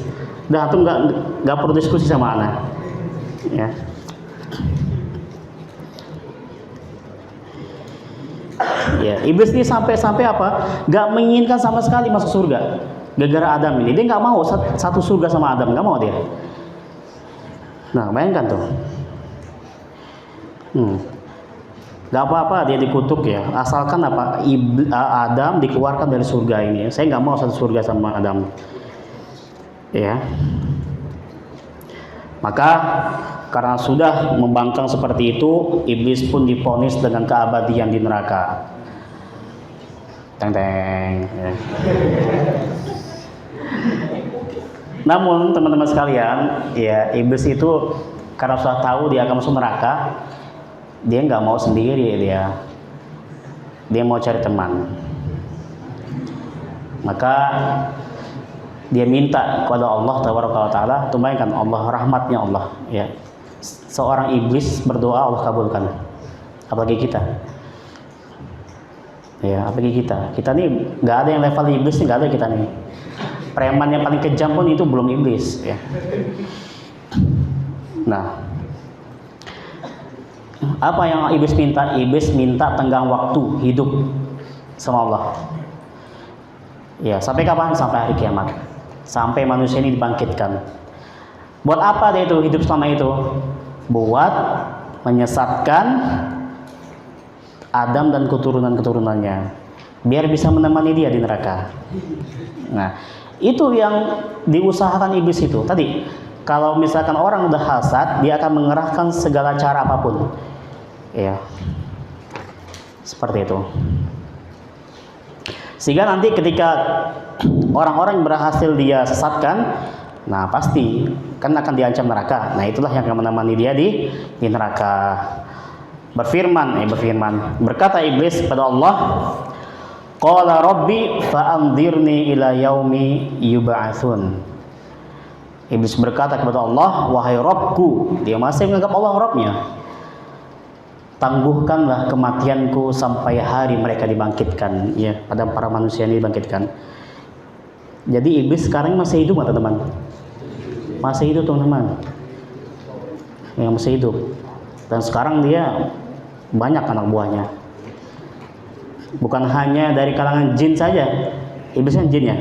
Speaker 1: Udah antum nggak perlu diskusi sama anak. Ya. Ya, iblis ini sampai apa? Gak menginginkan sama sekali masuk surga. Gara-gara Adam ini, dia nggak mau satu surga sama Adam, nggak mau dia. Nah, bayangkan tuh. Gak apa-apa dia dikutuk ya, asalkan apa? Adam dikeluarkan dari surga ini. Saya nggak mau satu surga sama Adam. Ya. Maka karena sudah membangkang seperti itu, iblis pun divonis dengan keabadian di neraka. Teng-teng. Ya. Namun teman-teman sekalian, ya iblis itu karena sudah tahu dia akan masuk neraka, dia nggak mau sendiri dia mau cari teman. Maka dia minta kepada Allah Taala, bayangkan Allah, rahmatnya Allah ya. Seorang iblis berdoa Allah kabulkan. Apalagi kita. Ya, apalagi kita. Kita nih nggak ada yang level iblis nih, nggak ada kita nih. Preman yang paling kejam pun itu belum iblis ya. Nah, apa yang iblis minta? Iblis minta tenggang waktu hidup sama Allah. Ya, sampai kapan? Sampai hari kiamat. Sampai manusia ini dibangkitkan. Buat apa dia itu hidup selama itu? buat menyesatkan Adam dan keturunan-keturunannya biar bisa menemani dia di neraka. Nah, itu yang diusahakan iblis itu tadi. Kalau misalkan orang udah hasad, dia akan mengerahkan segala cara apapun, ya, seperti itu. Sehingga nanti ketika orang-orang berhasil dia sesatkan, nah pasti kan akan diancam neraka. Nah itulah yang akan menemani dia di neraka. Berfirman, berkata iblis kepada Allah, qala rabbi fa'anzirni ila yaumi yub'atsun. Iblis berkata kepada Allah, wahai Rabbku, dia masih menganggap Allah Rabbnya, tangguhkanlah kematianku sampai hari mereka dibangkitkan, ya, pada para manusia ini dibangkitkan. Jadi iblis sekarang masih hidup, teman-teman? Masih hidup, teman-teman. Yang masih hidup. Dan sekarang dia banyak anak buahnya. Bukan hanya dari kalangan jin saja, iblis kan jin ya.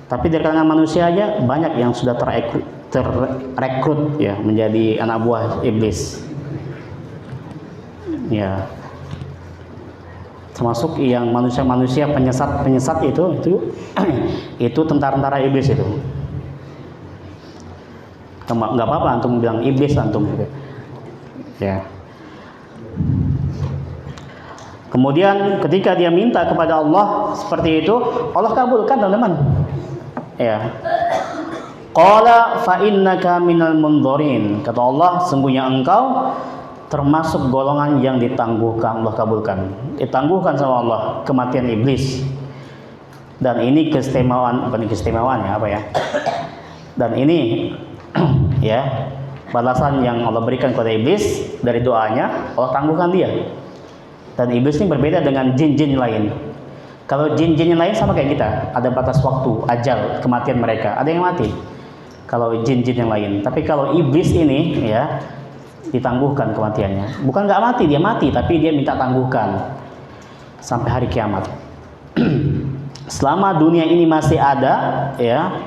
Speaker 1: Tapi dari kalangan manusia aja banyak yang sudah terrekrut ya menjadi anak buah iblis. Ya. Termasuk yang manusia-manusia penyesat itu tentara-tentara iblis itu. Nggak apa-apa antum bilang iblis antum gitu. Ya. Kemudian ketika dia minta kepada Allah seperti itu, Allah kabulkan, teman-teman. Ya. Qala fa innaka minal mundzirin. Kata Allah, sungguhnya engkau termasuk golongan yang ditangguhkan, Allah kabulkan. Ditangguhkan sama Allah kematian iblis. Dan ini keistimewaan, bukan keistimewaan ya, apa ya? Dan ini ya, balasan yang Allah berikan kepada iblis dari doanya, Allah tangguhkan dia. Dan iblis ini berbeda dengan jin-jin lain. Kalau jin-jin yang lain sama kayak kita, ada batas waktu, ajal, kematian mereka, ada yang mati. Kalau jin-jin yang lain, tapi kalau iblis ini ya ditangguhkan kematiannya. Bukan nggak mati, dia mati, tapi dia minta tangguhkan sampai hari kiamat. Selama dunia ini masih ada, ya,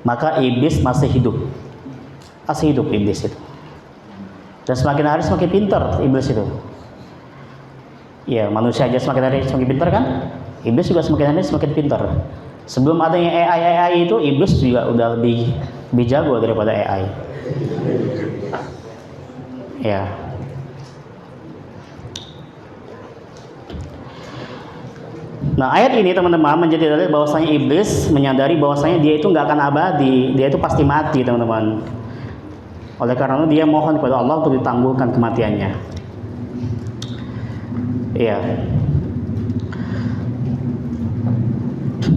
Speaker 1: maka iblis masih hidup iblis itu. Dan semakin hari semakin pintar iblis itu. Ya, manusia aja semakin hari semakin pintar kan? Iblis juga semakin hari semakin pintar. Sebelum adanya AI itu, iblis juga udah lebih jago daripada AI. Ya. Nah, ayat ini teman-teman menjadi dalil bahwasanya iblis menyadari bahwasanya dia itu nggak akan abadi, dia itu pasti mati, teman-teman. Oleh karena itu dia mohon kepada Allah untuk ditangguhkan kematiannya. Iya.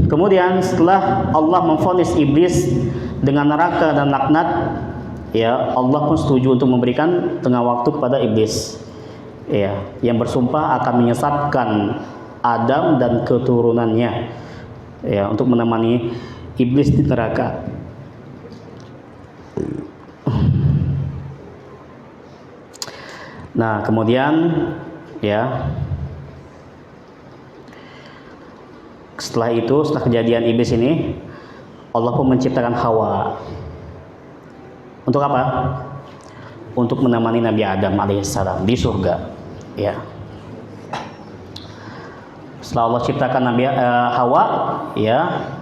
Speaker 1: Kemudian setelah Allah memvonis iblis dengan neraka dan laknat, ya, Allah pun setuju untuk memberikan tengah waktu kepada iblis, ya, yang bersumpah akan menyesatkan Adam dan keturunannya, ya, untuk menemani iblis di neraka. Nah, kemudian ya, setelah kejadian iblis ini, Allah pun menciptakan Hawa. Untuk apa? Untuk menemani Nabi Adam alaihissalam di surga, ya. Setelah Allah ciptakan Nabi Hawa, ya,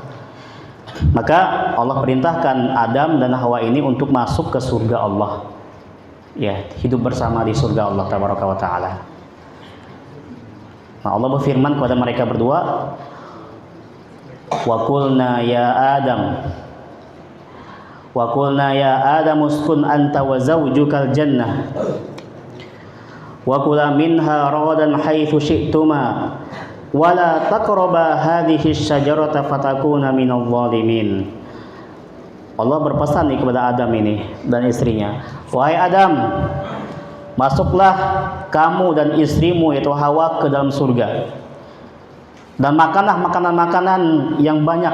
Speaker 1: maka Allah perintahkan Adam dan Hawa ini untuk masuk ke surga Allah, ya, hidup bersama di surga Allah tabaraka wa taala. Nah, Allah berfirman kepada mereka berdua, wa qulna ya Adam uskun anta wa zawjukal jannah wa kula minha ragadan haitsu syi'tuma wa la taqraba hadhihi asy-syajarata fatakuna minadh dhalimin. Allah berpesan nih kepada Adam ini dan istrinya, wahai Adam, masuklah kamu dan istrimu yaitu Hawa ke dalam surga, dan makanlah makanan-makanan yang banyak,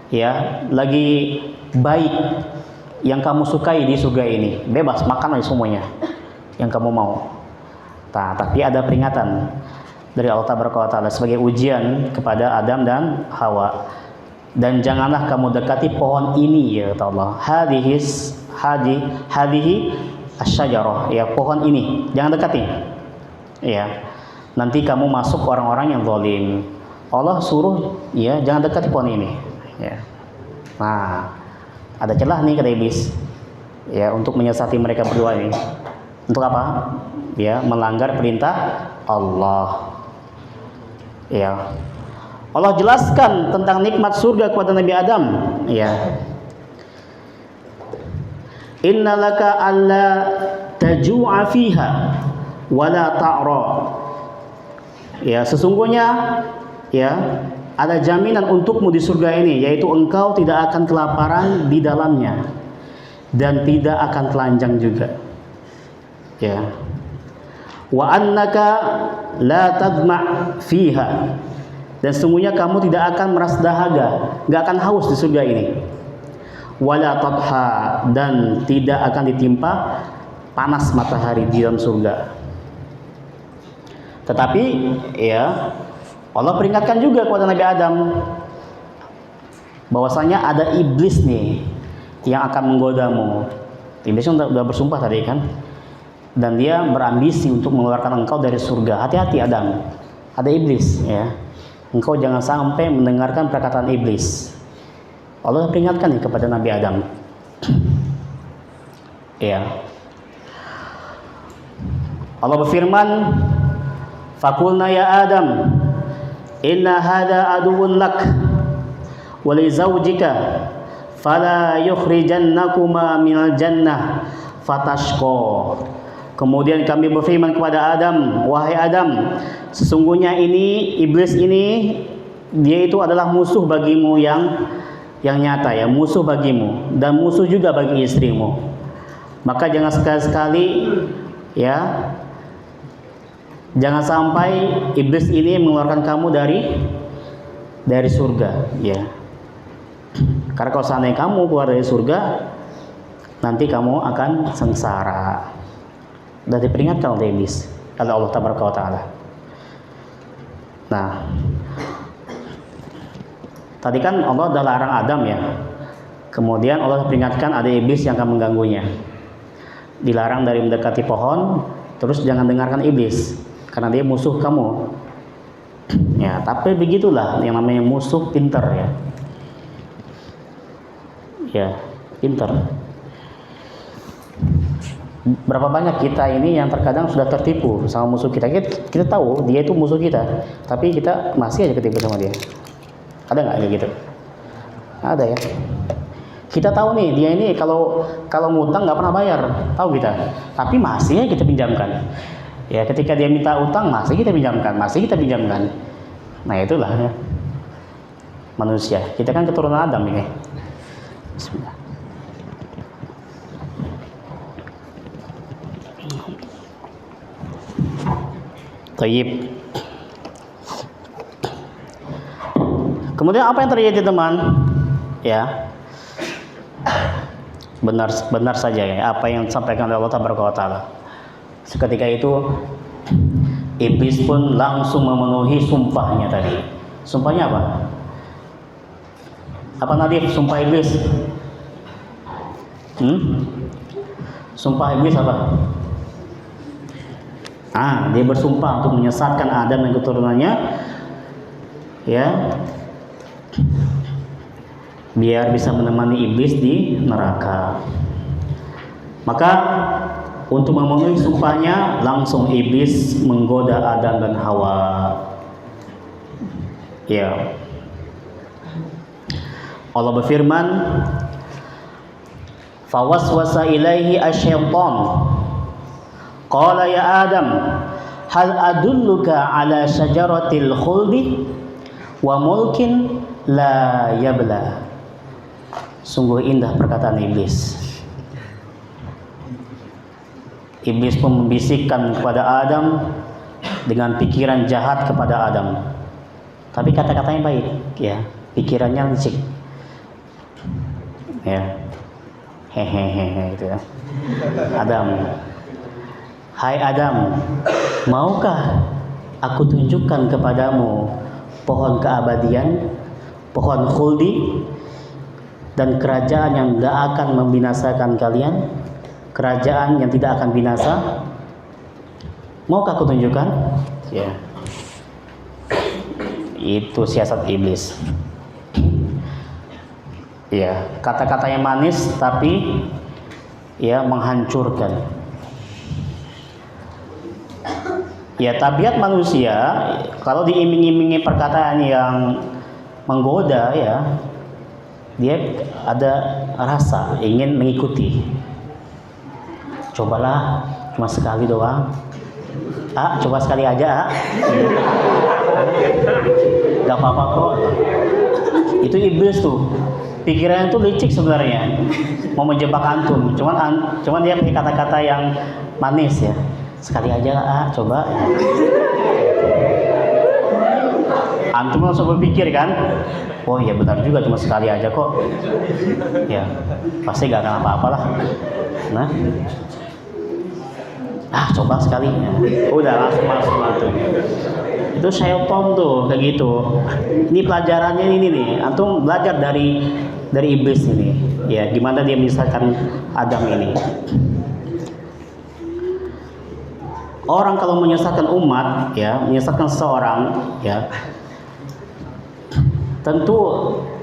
Speaker 1: ya, lagi baik yang kamu sukai di surga ini. Bebas makan semuanya yang kamu mau. Nah, tapi ada peringatan dari Allah Taala sebagai ujian kepada Adam dan Hawa. Dan janganlah kamu dekati pohon ini, ya kata Allah. hadhihi asyajarah, ya, pohon ini, jangan dekati. Ya. Nanti kamu masuk orang-orang yang zalim. Allah suruh, ya, jangan dekati pohon ini. Ya. Nah, ada celah nih kata iblis. Ya, untuk menyesati mereka berdua ini. Untuk apa? Ya, melanggar perintah Allah. Ya. Allah jelaskan tentang nikmat surga kepada Nabi Adam, ya. Innalaka alla taju'a fiha wa la ta'ra. Ya, sesungguhnya, ya, ada jaminan untukmu di surga ini, yaitu engkau tidak akan kelaparan di dalamnya dan tidak akan telanjang juga. Ya. Wa annaka la tadma' fiha. Dan sesungguhnya kamu tidak akan merasa dahaga, nggak akan haus di surga ini. Wala tadha, dan tidak akan ditimpa panas matahari di dalam surga. Tetapi, ya, Allah peringatkan juga kepada Nabi Adam bahwasanya ada iblis nih yang akan menggodamu. Iblis sudah bersumpah tadi kan, dan dia berambisi untuk mengeluarkan engkau dari surga. Hati-hati Adam, ada iblis, ya. Engkau jangan sampai mendengarkan perkataan iblis. Allah peringatkan nih kepada Nabi Adam. Ya. Allah berfirman, "Faqulna ya Adam, inna hada aduwwun lak wa li zawjika fala yukhrijannakuma minal jannah fatashqa." Kemudian kami berfirman kepada Adam, wahai Adam, sesungguhnya ini iblis ini, dia itu adalah musuh bagimu yang nyata, ya, musuh bagimu dan musuh juga bagi istrimu. Maka jangan sekali-sekali, ya, jangan sampai iblis ini mengeluarkan kamu dari surga, ya. Karena kalau seandainya kamu keluar dari surga, nanti kamu akan sengsara. Dan diperingatkan oleh iblis oleh Allah Tabaraka wa Ta'ala. Nah, tadi kan Allah sudah larang Adam, ya. Kemudian Allah peringatkan ada iblis yang akan mengganggunya. Dilarang dari mendekati pohon, terus jangan dengarkan iblis karena dia musuh kamu. Ya, tapi begitulah yang namanya musuh pinter, ya. Ya, pinter. Berapa banyak kita ini yang terkadang sudah tertipu sama musuh kita. Kita tahu dia itu musuh kita, tapi kita masih aja ketipu sama dia. Ada nggak kayak gitu? Ada, ya. Kita tahu nih dia ini kalau ngutang nggak pernah bayar, tahu kita. Tapi masih aja kita pinjamkan. Ya, ketika dia minta utang masih kita pinjamkan, Nah, itulah, ya, manusia. Kita kan keturunan Adam ini. Bismillah. Tayyib. Kemudian apa yang terjadi, teman? Ya, benar saja, ya, apa yang disampaikan oleh Allah Taala. Seketika itu iblis pun langsung memenuhi sumpahnya tadi. Sumpahnya apa? Apa Nadif sumpah iblis? Sumpah iblis apa? Dia bersumpah untuk menyesatkan Adam dan keturunannya, ya, biar bisa menemani iblis di neraka. Maka untuk memenuhi sumpahnya, langsung iblis menggoda Adam dan Hawa. Ya. Allah berfirman, "Fawaswasa ilaihi asy-syaitan. Qala ya Adam, hal adulluka ala syajaratil khuldi wa mulkin la yabla." Sungguh indah perkataan iblis. Iblis pun membisikkan kepada Adam dengan pikiran jahat kepada Adam. Tapi kata-katanya baik, ya. Pikirannya licik. Ya. Hehehe gitu, ya. Adam, hai Adam, maukah aku tunjukkan kepadamu pohon keabadian, pohon khuldi? dan kerajaan yang tidak akan membinasakan kalian, kerajaan yang tidak akan binasa. Maukah aku tunjukkan? Ya. Itu siasat iblis. Ya, kata-kata yang manis tapi ya menghancurkan. Ya, tabiat manusia kalau diiming-imingi perkataan yang menggoda, ya dia ada rasa ingin mengikuti. Cobalah, cuma sekali doang. Coba sekali aja, gak apa-apa kok. Itu iblis tuh. Pikirannya tuh licik sebenarnya, mau menjebak antum. Cuman dia pakai kata-kata yang manis ya. Sekali aja coba. Antum langsung berpikir kan, oh iya benar juga, cuma sekali aja kok. Ya pasti gak akan apa-apa lah. Nah, coba sekali. Udah langsung antum. Itu syaitan tuh kayak gitu. Ini pelajarannya ini nih. Antum belajar dari iblis ini. Ya, gimana dia menyesatkan Adam ini. Orang kalau menyesatkan umat, ya, menyesatkan seseorang, ya, tentu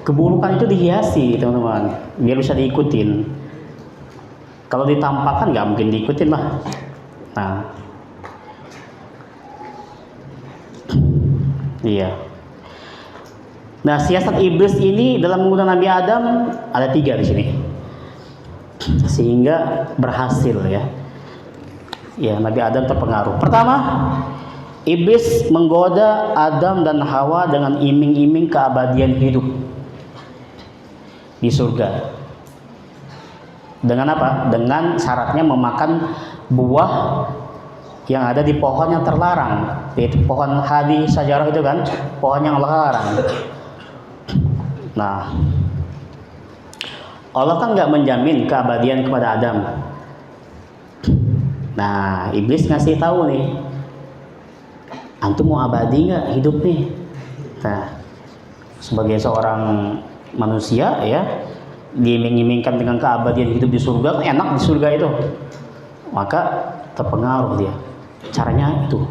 Speaker 1: keburukan itu dihiasi, teman-teman, biar bisa diikutin. Kalau ditampakkan nggak mungkin diikutin lah. Nah, iya. Nah, siasat iblis ini dalam menggunakan Nabi Adam ada 3 di sini, sehingga berhasil ya. Ya, Nabi Adam terpengaruh. Pertama, iblis menggoda Adam dan Hawa dengan iming-iming keabadian hidup di surga. Dengan apa? Dengan syaratnya memakan buah yang ada di pohon yang terlarang, yaitu pohon hadi sajarah itu kan, pohon yang Allah larang. Nah, Allah kan nggak menjamin keabadian kepada Adam. Nah, iblis ngasih tahu nih, antum mau abadi nggak hidup nih? Nah, sebagai seorang manusia ya, diiming-imingkan dengan keabadian hidup di surga, enak di surga itu, maka terpengaruh dia. Caranya itu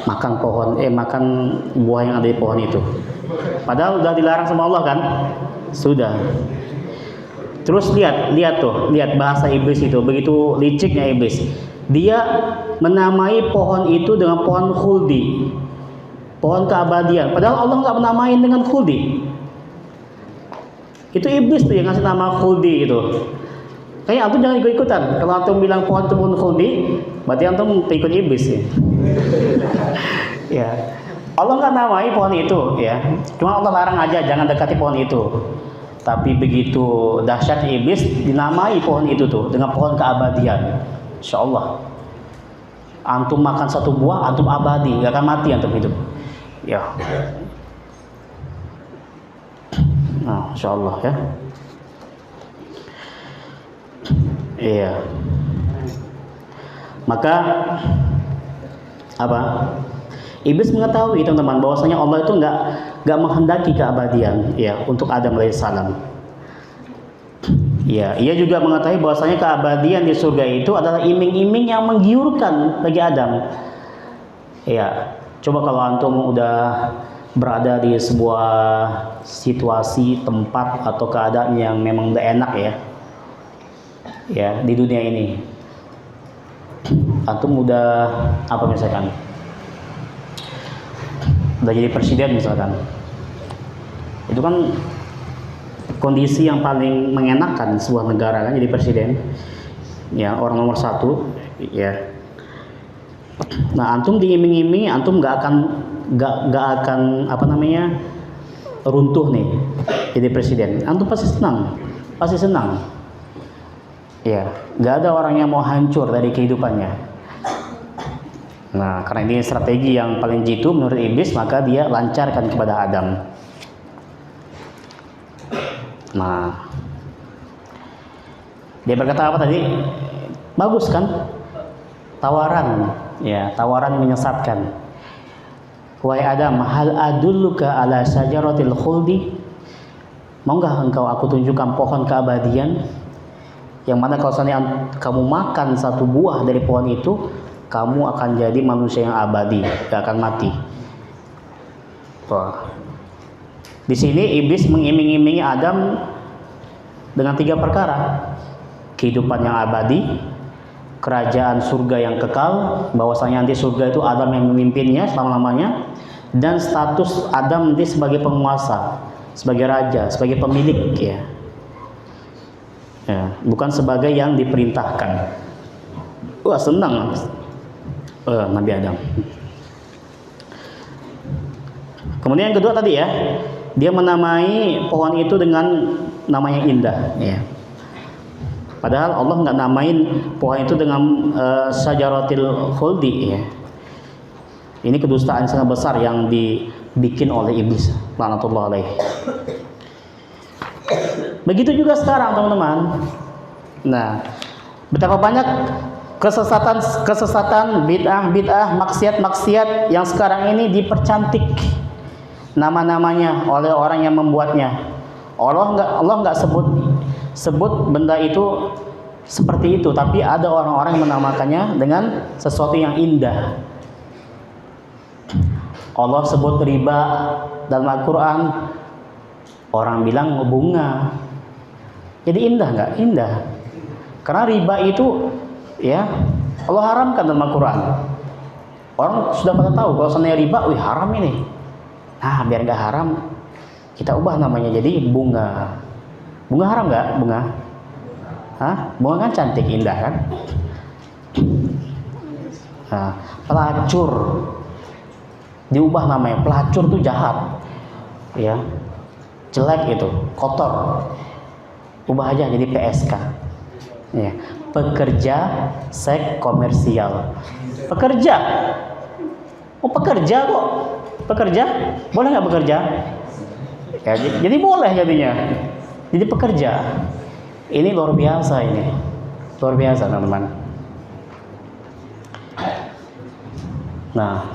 Speaker 1: makan buah yang ada di pohon itu. Padahal udah dilarang sama Allah kan? Sudah. Terus lihat bahasa iblis itu, begitu liciknya iblis. Dia menamai pohon itu dengan pohon khuldi, pohon keabadian. Padahal Allah nggak menamain dengan khuldi. Itu iblis tuh yang ngasih nama khuldi itu. Kayaknya antum jangan ikut-ikutan. Kalau antum bilang pohon itu pohon khuldi, berarti antum ikut iblis ya. Ya. Allah nggak namai pohon itu ya. Cuma Allah larang aja jangan dekati pohon itu. Tapi begitu dahsyat iblis dinamai pohon itu tuh dengan pohon keabadian. Insyaallah antum makan satu buah antum abadi, gak akan mati antum hidup. Ya. Nah, insyaallah ya. Iya. Maka apa? Iblis mengetahui teman-teman bahwasanya Allah itu nggak menghendaki keabadian ya untuk Adam alaihissalam. Ya, ia juga mengetahui bahwasanya keabadian di surga itu adalah iming-iming yang menggiurkan bagi Adam. Ya, coba kalau antum udah berada di sebuah situasi, tempat atau keadaan yang memang udah enak ya. Ya, di dunia ini. Antum udah apa misalkan? Udah jadi presiden misalkan, itu kan kondisi yang paling mengenakan sebuah negara kan, jadi presiden ya, orang nomor 1 ya. Nah, antum diiming-iming, antum nggak akan apa namanya runtuh nih jadi presiden, antum pasti senang ya. Nggak ada orang yang mau hancur dari kehidupannya. Nah, karena ini strategi yang paling jitu menurut iblis, maka dia lancarkan kepada Adam. Nah, dia berkata apa tadi? Bagus kan? Tawaran, ya, tawaran menyesatkan. Wahai Adam, hal adulluka ala syajaratil khuldi? Mau nggak engkau aku tunjukkan pohon keabadian, yang mana kalau seandainya kamu makan satu buah dari pohon itu, kamu akan jadi manusia yang abadi, gak akan mati. Wah. Di sini iblis mengiming-imingi Adam dengan 3 perkara: kehidupan yang abadi, kerajaan surga yang kekal, bahwasanya nanti surga itu Adam yang memimpinnya selama-lamanya, dan status Adam nanti sebagai penguasa, sebagai raja, sebagai pemilik, ya. Ya, bukan sebagai yang diperintahkan. Wah, senang Nabi Adam. Kemudian yang kedua tadi ya, dia menamai pohon itu dengan nama yang indah, ya. Padahal Allah nggak namain pohon itu dengan syajaratil khuldi, ya. Ini kedustaan sangat besar yang dibikin oleh iblis, laknatullah alaih. Begitu juga sekarang, teman-teman. Nah, betapa banyak kesesatan, bid'ah, maksiat yang sekarang ini dipercantik nama-namanya oleh orang yang membuatnya. Allah nggak sebut benda itu seperti itu, tapi ada orang-orang yang menamakannya dengan sesuatu yang indah. Allah sebut riba dalam Al-Quran, orang bilang bunga. Jadi indah nggak? Indah. Karena riba itu, ya, Allah haramkan dalam Al-Quran. Orang sudah pada tahu kalau seandainya riba, wih haram ini. Nah, biar nggak haram, kita ubah namanya jadi bunga. Bunga haram nggak? Bunga? Hah? Bunga kan cantik, indah kan? Nah, pelacur diubah namanya. Pelacur tuh jahat, ya, jelek itu, kotor. Ubah aja jadi PSK, ya, pekerja seks komersial. Pekerja, oh pekerja kok, pekerja, boleh nggak bekerja? Ya, jadi boleh jadinya, jadi pekerja. Ini luar biasa, ini luar biasa, teman-teman. Nah,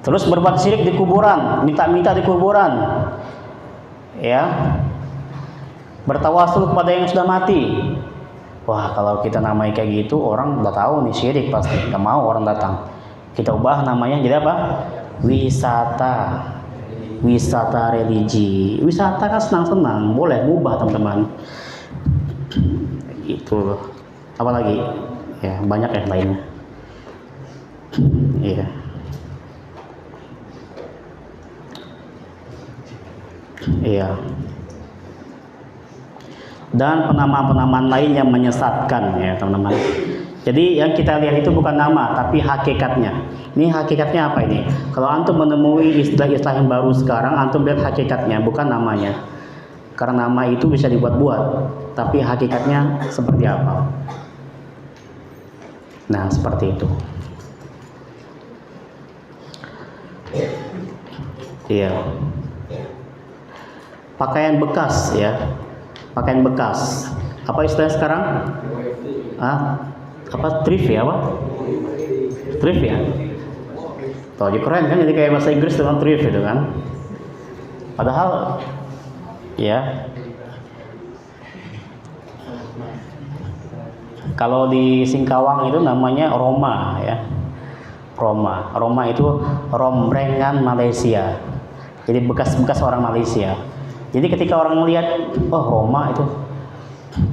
Speaker 1: terus berbuat syirik di kuburan, minta-minta di kuburan, ya, bertawasul kepada yang sudah mati. Wah, kalau kita namai kayak gitu, orang udah tahu nih syirik pasti, nggak mau orang datang. Kita ubah namanya jadi apa? Wisata, wisata religi. Wisata kan senang-senang, boleh mubah, teman-teman. Itu, apalagi, ya banyak yang lainnya. Iya. Iya. Dan penamaan-penamaan lain yang menyesatkan, ya teman-teman. Jadi yang kita lihat itu bukan nama, tapi hakikatnya. Ini hakikatnya apa ini? Kalau antum menemui istilah-istilah yang baru sekarang, antum lihat hakikatnya, bukan namanya. Karena nama itu bisa dibuat-buat, tapi hakikatnya seperti apa? Nah, seperti itu. Iya. Pakaian bekas, ya. Pakaian bekas. Apa istilahnya sekarang? Apa thrift ya, apa? Thrift ya? Tuh, jadi keren kan, jadi kayak bahasa Inggris dengan thrift itu kan. Padahal ya, kalau di Singkawang itu namanya Roma, ya. Roma itu rombrengan Malaysia. Jadi bekas-bekas orang Malaysia. Jadi ketika orang melihat, oh Roma itu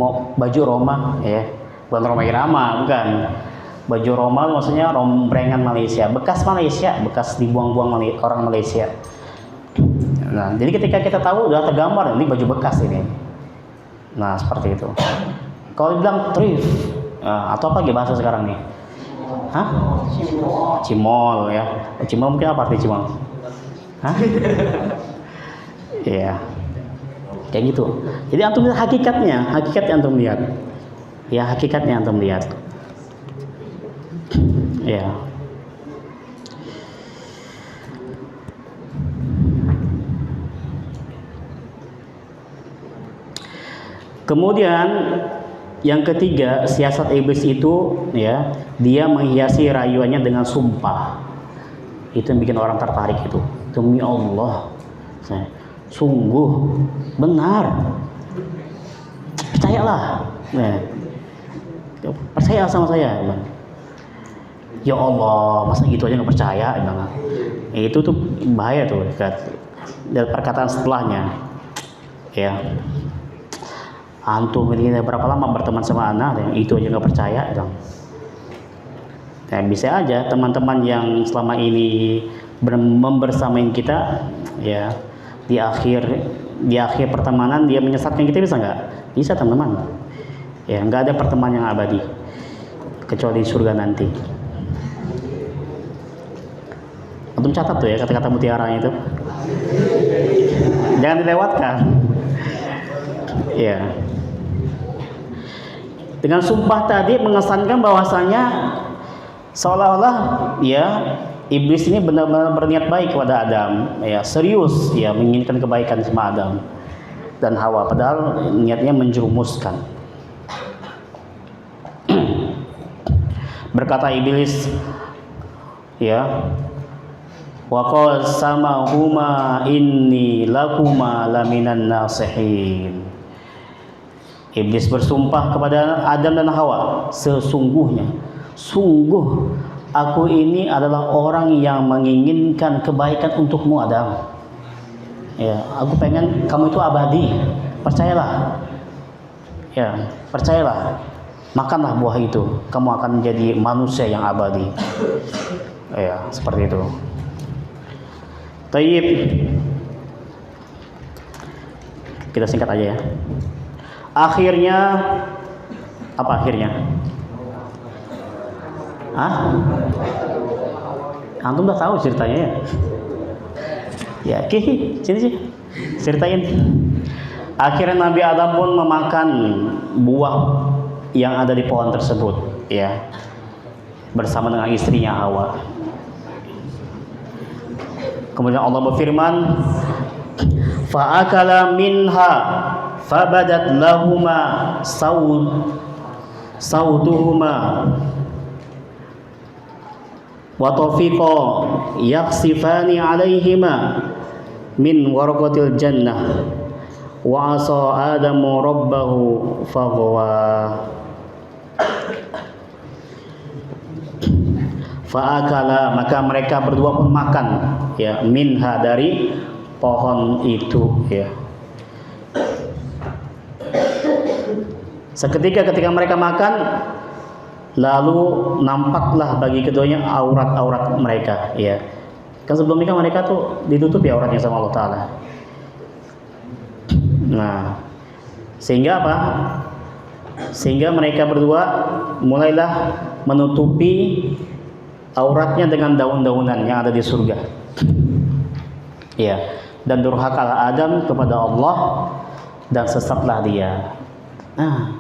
Speaker 1: mau baju Roma, ya, bukan Roma Irama, bukan. Baju Roma maksudnya rombrengan Malaysia, bekas dibuang-buang orang Malaysia. Nah, jadi ketika kita tahu udah tergambar ini baju bekas ini. Nah, seperti itu. Kalau dibilang thrift, atau apa lagi bahasa sekarang nih? Hah? Cimol, ya. Cimol mungkin apa arti cimol? Hah? Iya. Kayak gitu. Jadi antum lihat hakikatnya antum lihat. Ya, hakikatnya antum lihat. Ya. Kemudian yang ketiga, siasat iblis itu, ya, dia menghiasi rayuannya dengan sumpah. Itu yang bikin orang tertarik itu. Demi Allah, Sungguh benar. Percayalah. Nah, percaya sama saya, Bang. Ya Allah, masa gitu aja nggak percaya, Bang. Itu tuh bahaya tuh, dan perkataan setelahnya. Ya, antum ini berapa lama berteman sama anak, itu aja nggak percaya, Bang. Nah, bisa aja teman-teman yang selama ini membersamain kita, ya, di akhir pertemanan dia menyesatkan kita, bisa nggak? Bisa, teman-teman. Ya, nggak ada pertemanan yang abadi kecuali di surga nanti. Antum catat tuh ya kata-kata mutiara itu, jangan dilewatkan. Ya, dengan sumpah tadi mengesankan bahwasanya seolah-olah ya iblis ini benar-benar berniat baik kepada Adam, ya, serius ya menginginkan kebaikan sama Adam dan Hawa, padahal niatnya menjerumuskan. Berkata iblis, ya, wa qasamahuma inni lakuma laminan nasihin. Iblis bersumpah kepada Adam dan Hawa, sungguh aku ini adalah orang yang menginginkan kebaikan untukmu, Adam. Ya, aku pengen kamu itu abadi. Percayalah. Ya, percayalah. Makanlah buah itu, kamu akan menjadi manusia yang abadi. Ya, seperti itu. Tayyib. Kita singkat aja ya. Akhirnya apa akhirnya? Antum udah tahu ceritanya ya? Ya, sini sih, ceritain. Akhirnya Nabi Adam pun memakan buah yang ada di pohon tersebut, ya, bersama dengan istrinya Hawa. Kemudian Allah berfirman, fa'akala minha fabadat lahuma sautuhuma wa tafiqa yaksifani alaihima min warqatil jannah wa asa adamu rabbahu faghwa. Fa'akala, maka mereka berdua pun makan, ya, minha, dari pohon itu, ya. Seketika ketika mereka makan, lalu nampaklah bagi keduanya aurat-aurat mereka, ya. Kan sebelumnya kan mereka tuh ditutup ya auratnya sama Allah Ta'ala. Nah, sehingga apa? Sehingga mereka berdua mulailah menutupi auratnya dengan daun-daunan yang ada di surga. Ya, dan durhakalah Adam kepada Allah dan sesatlah dia. Nah,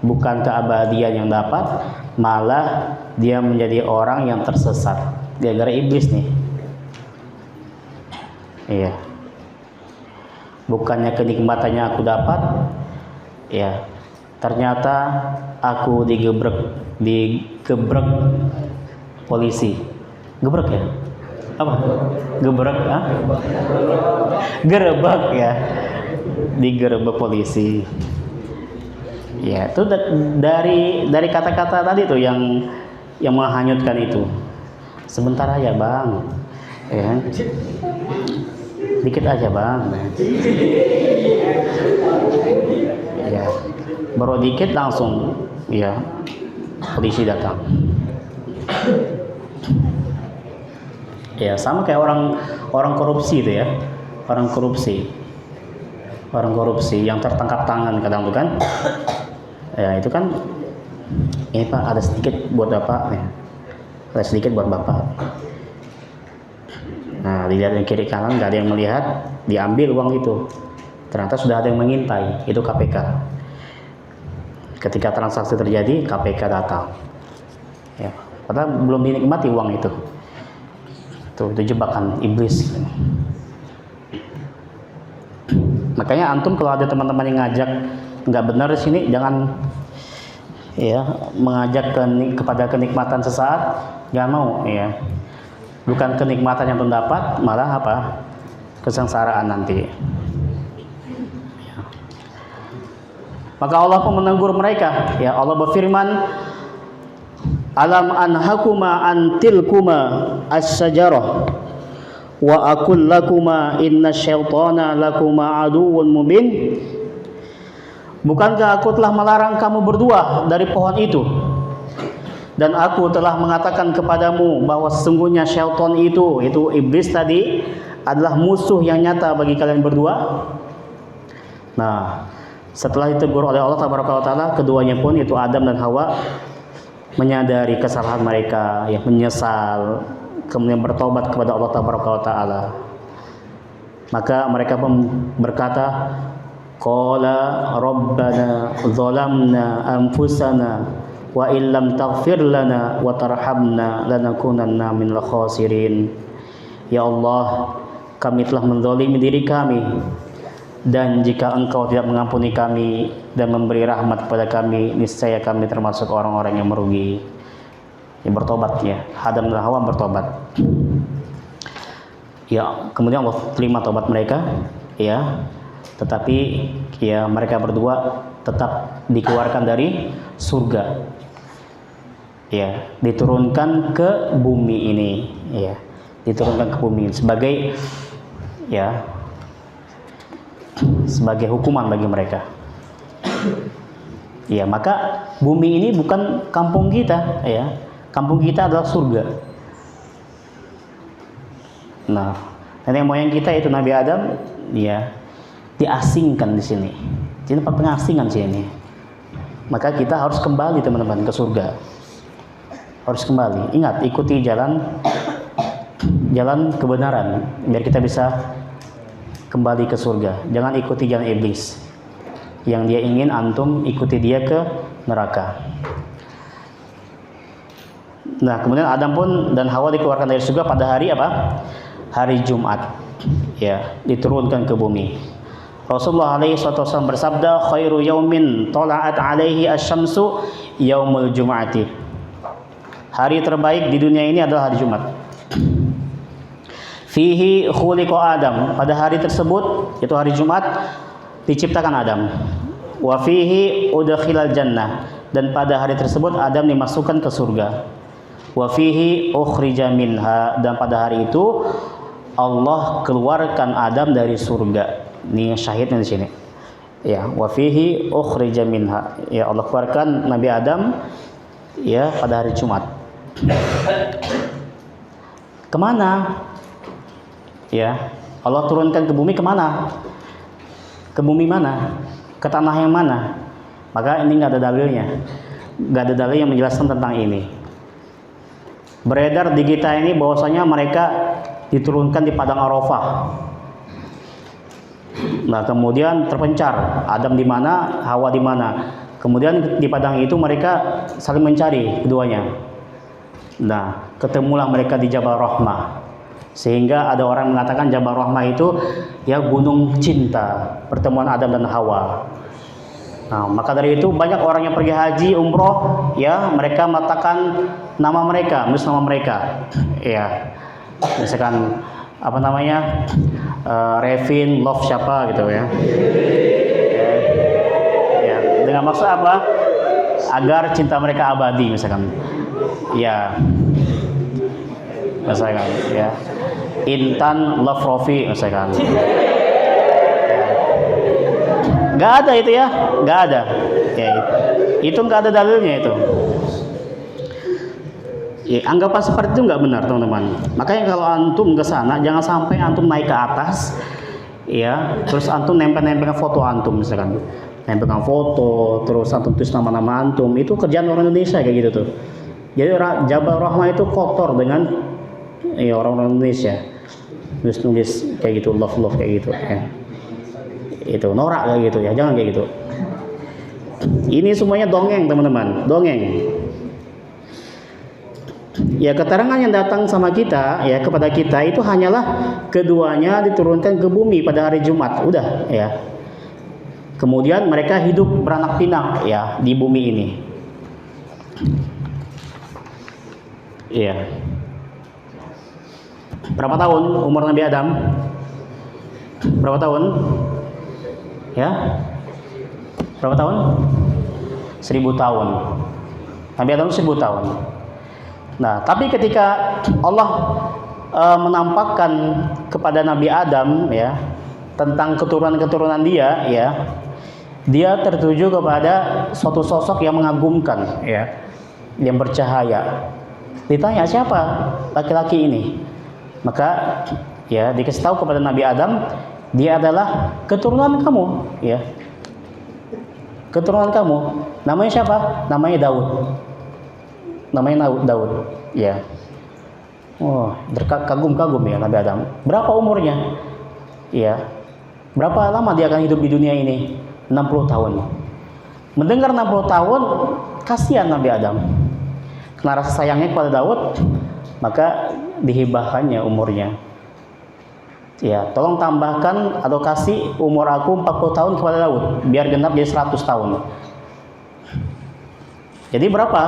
Speaker 1: bukan keabadian yang dapat, malah dia menjadi orang yang tersesat gara-gara iblis nih. Iya. Bukannya kenikmatannya aku dapat, ya, ternyata aku digebrek polisi. Gebrek ya? Apa? Gebrek, gerebek ya. Digerebek polisi. Ya, itu dari kata-kata tadi tuh yang menghanyutkan itu. Sebentar aja, Bang. Ya. Dikit aja, Bang. Ya. Baru dikit langsung, ya, polisi datang. Ya, sama kayak orang korupsi itu ya. Orang korupsi yang tertangkap tangan kadang tuh kan. Ya, itu kan, ini Pak, ada sedikit buat Bapak ya. Ada sedikit buat Bapak. Nah, dilihat yang kiri kanan nggak ada yang melihat, diambil uang itu. Ternyata sudah ada yang mengintai, itu KPK. Ketika transaksi terjadi, KPK datang. Ya, padahal belum dinikmati uang itu. Itu jebakan iblis. Makanya antum kalau ada teman-teman yang ngajak nggak benar di sini, jangan ya mengajak kepada kenikmatan sesaat, jangan mau ya. Bukan kenikmatan yang mendapat, malah apa? Kesengsaraan nanti. Maka Allah pun menegur mereka. Ya, Allah berfirman, alam anhakuma antilkuma as-sajarah wa aqul lakuma inna syaitana lakuma aduwwun mubin. Bukankah aku telah melarang kamu berdua dari pohon itu, dan aku telah mengatakan kepadamu bahwa sesungguhnya syaitan itu iblis tadi adalah musuh yang nyata bagi kalian berdua. Nah, setelah ditegur oleh Allah Taala, keduanya pun itu Adam dan Hawa menyadari kesalahan mereka, ya, menyesal, kemudian bertobat kepada Allah Taala. Maka mereka pun berkata, qala rabbana zalamna anfusana wa illam taghfir lana wa tarhamna lanakunanna minal khasirin. Ya Allah, kami telah menzalimi diri kami, dan jika Engkau tidak mengampuni kami dan memberi rahmat kepada kami, niscaya kami termasuk orang-orang yang merugi. Yang bertobat, ya, Adam dan Hawa bertobat. Ya, kemudian Allah terima tobat mereka, ya. Tetapi ya, mereka berdua tetap dikeluarkan dari surga, ya, diturunkan ke bumi ini, ya, diturunkan ke bumi sebagai, ya, sebagai hukuman bagi mereka. Ya, maka bumi ini bukan kampung kita, ya. Kampung kita adalah surga. Nah, nenek moyang kita itu Nabi Adam, ya, diasingkan di sini. Jadi tempat pengasingan sini. Maka kita harus kembali, teman-teman, ke surga. Harus kembali. Ingat, ikuti jalan kebenaran biar kita bisa kembali ke surga. Jangan ikuti jalan iblis. Yang dia ingin antum ikuti dia ke neraka. Nah, kemudian Adam pun dan Hawa dikeluarkan dari surga pada hari apa? Hari Jumat. Ya, diturunkan ke bumi. Rasulullah SAW bersabda, khairu yaumin tala'at alaihi asy-syamsu yaumul jum'ati. Hari terbaik di dunia ini adalah hari Jumat. Fihi khuliqa Adam. Pada hari tersebut, yaitu hari Jumat, diciptakan Adam. Wa fihi udkhilal jannah. Dan pada hari tersebut Adam dimasukkan ke surga. Wa fihi ukhrija minha. Dan pada hari itu Allah keluarkan Adam dari surga. Ini syahidnya di sini. Ya, wa fihi ukhrija minha. Ya, Allah keluarkan Nabi Adam, ya, pada hari Jumat. Kemana? Ya, Allah turunkan ke bumi kemana? Ke bumi mana? Ke tanah yang mana? Maka ini nggak ada dalilnya. Nggak ada dalil yang menjelaskan tentang ini. Beredar di kita ini bahwasanya mereka diturunkan di padang Arafah. Nah, kemudian terpencar, Adam di mana, Hawa di mana. Kemudian di padang itu mereka saling mencari keduanya. Nah, ketemulah mereka di Jabal Rahmah. Sehingga ada orang mengatakan Jabal Rahmah itu, ya, gunung cinta, pertemuan Adam dan Hawa. Nah, maka dari itu banyak orang yang pergi haji, umroh, ya, mereka meletakkan nama mereka, menulis nama mereka. Ya, misalkan apa namanya, Revin Love siapa gitu, ya. Ya, dengan maksud apa? Agar cinta mereka abadi, misalkan. Ya, misalkan, ya, Intan Love Rofi, misalkan. Ya. Gak ada itu, ya, gak ada. Ya, itu gak ada dalilnya itu. Ya, anggapan seperti itu nggak benar, teman-teman. Makanya kalau antum ke sana, jangan sampai antum naik ke atas, ya, terus antum nempel-nempelkan foto antum, misalkan, nempelkan foto, terus antum tulis nama-nama antum. Itu kerjaan orang Indonesia kayak gitu tuh. Jadi Jabal Rahmah itu kotor dengan, ya, orang-orang Indonesia, nulis kayak gitu, love kayak gitu, ya. Itu norak kayak gitu, ya, jangan kayak gitu. Ini semuanya dongeng, teman-teman, dongeng. Ya, keterangan yang datang sama kita, ya, kepada kita itu hanyalah keduanya diturunkan ke bumi pada hari Jumat, udah, ya. Kemudian mereka hidup beranak pinak, ya, di bumi ini. Iya. Berapa tahun umur Nabi Adam? Berapa tahun? Ya. Berapa tahun? 1000 tahun. Nabi Adam 1000 tahun. Nah, tapi ketika Allah menampakkan kepada Nabi Adam ya tentang keturunan-keturunan dia ya, dia tertuju kepada suatu sosok yang mengagumkan ya, yang bercahaya. Ditanya siapa laki-laki ini, maka ya dikasih tahu kepada Nabi Adam, dia adalah keturunan kamu ya, keturunan kamu. Namanya siapa? Namanya Daud. Namanya Daud ya. Oh, kagum-kagum ya Nabi Adam. Berapa umurnya? Ya. Berapa lama dia akan hidup di dunia ini? 60 tahun. Mendengar 60 tahun, kasihan Nabi Adam. Karena rasa sayangnya kepada Daud, maka dihibahkannya umurnya. Ya, tolong tambahkan atau kasih umur aku 40 tahun kepada Daud, biar genap jadi 100 tahun. Jadi berapa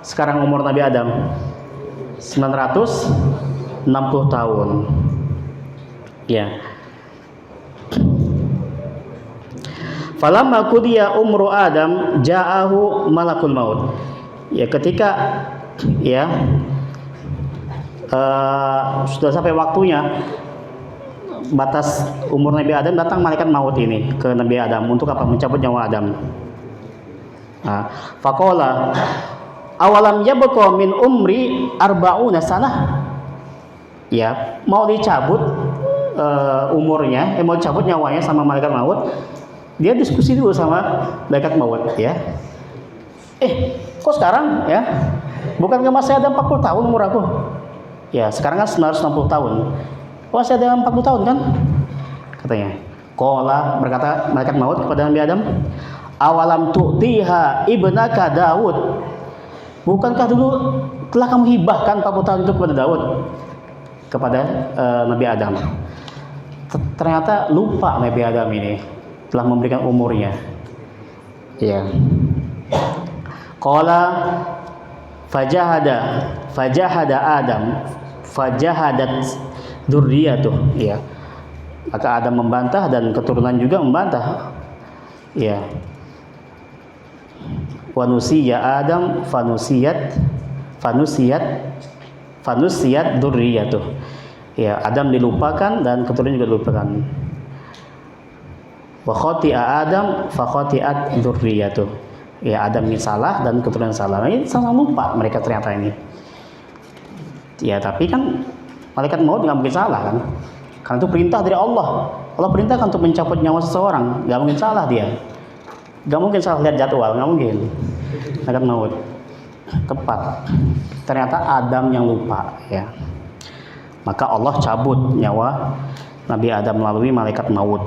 Speaker 1: sekarang umur Nabi Adam? 960 tahun. Ya. Falamma qudiya umru Adam ja'ahu malakul maut. Ya, ketika ya sudah sampai waktunya batas umur Nabi Adam, datang malaikat maut ini ke Nabi Adam untuk apa? Mencabut nyawa Adam. Nah, faqala awalam yabqa min umri arba'una sanah. Ya, mau dicabut umurnya, mau dicabut nyawanya sama malaikat maut. Dia diskusi dulu sama malaikat maut ya. Kok sekarang ya? Bukankah masih ada 40 tahun umur aku? Ya, sekarang kan 960 tahun. Masih ada 40 tahun kan? Katanya. Qala, berkata malaikat maut kepada Nabi Adam, awalam tu'tiha ibnaka Daud. Bukankah dulu telah kamu hibahkan 40 tahun itu kepada Daud? Kepada Nabi Adam. Ternyata lupa Nabi Adam ini telah memberikan umurnya. Ya. Qala fajahada Adam fajahadat dzurriyyatuh. Ya. Maka Adam membantah dan keturunan juga membantah. Ya. Wa nusiya Adam fanusiyat dzurriyyatuh. Ya, Adam dilupakan dan keturunan juga dilupakan. Wa khati'a Adam fa khati'at dzurriyyatuh. Ya, Adam ini salah dan keturunan salah. Ini sama lupa mereka ternyata ini. Ya, tapi kan malaikat maut nggak mungkin salah kan? Karena itu perintah dari Allah. Allah perintahkan untuk mencabut nyawa seseorang, nggak mungkin salah dia. Nggak mungkin salah lihat jadwal, nggak mungkin. Malaikat maut tepat. Ternyata Adam yang lupa ya. Maka Allah cabut nyawa Nabi Adam melalui malaikat maut.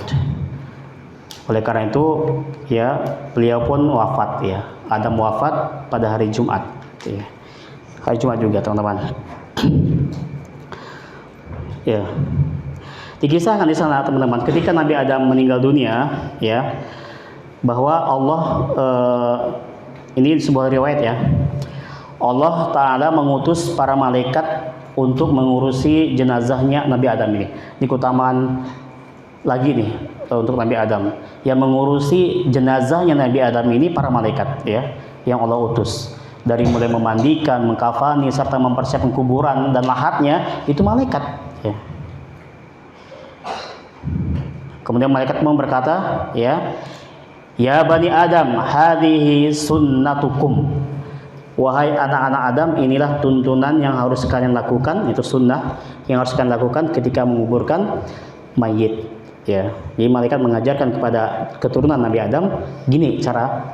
Speaker 1: Oleh karena itu ya beliau pun wafat ya. Adam wafat pada hari Jumat ya. Hari Jumat juga teman-teman. Ya. Dikisahkan di sana teman-teman, ketika Nabi Adam meninggal dunia ya, bahwa Allah ini sebuah riwayat ya. Allah Ta'ala mengutus para malaikat untuk mengurusi jenazahnya Nabi Adam ini. Ini keutamaan lagi nih untuk Nabi Adam. Yang mengurusi jenazahnya Nabi Adam ini para malaikat ya, yang Allah utus. Dari mulai memandikan, mengkafani serta mempersiapkan kuburan dan lahatnya itu malaikat ya. Kemudian malaikat berkata ya, ya Bani Adam, hadhihi sunnatukum. Wahai anak-anak Adam, inilah tuntunan yang harus kalian lakukan, itu sunnah yang harus kalian lakukan ketika menguburkan mayit. Ya, jadi malaikat mengajarkan kepada keturunan Nabi Adam, gini cara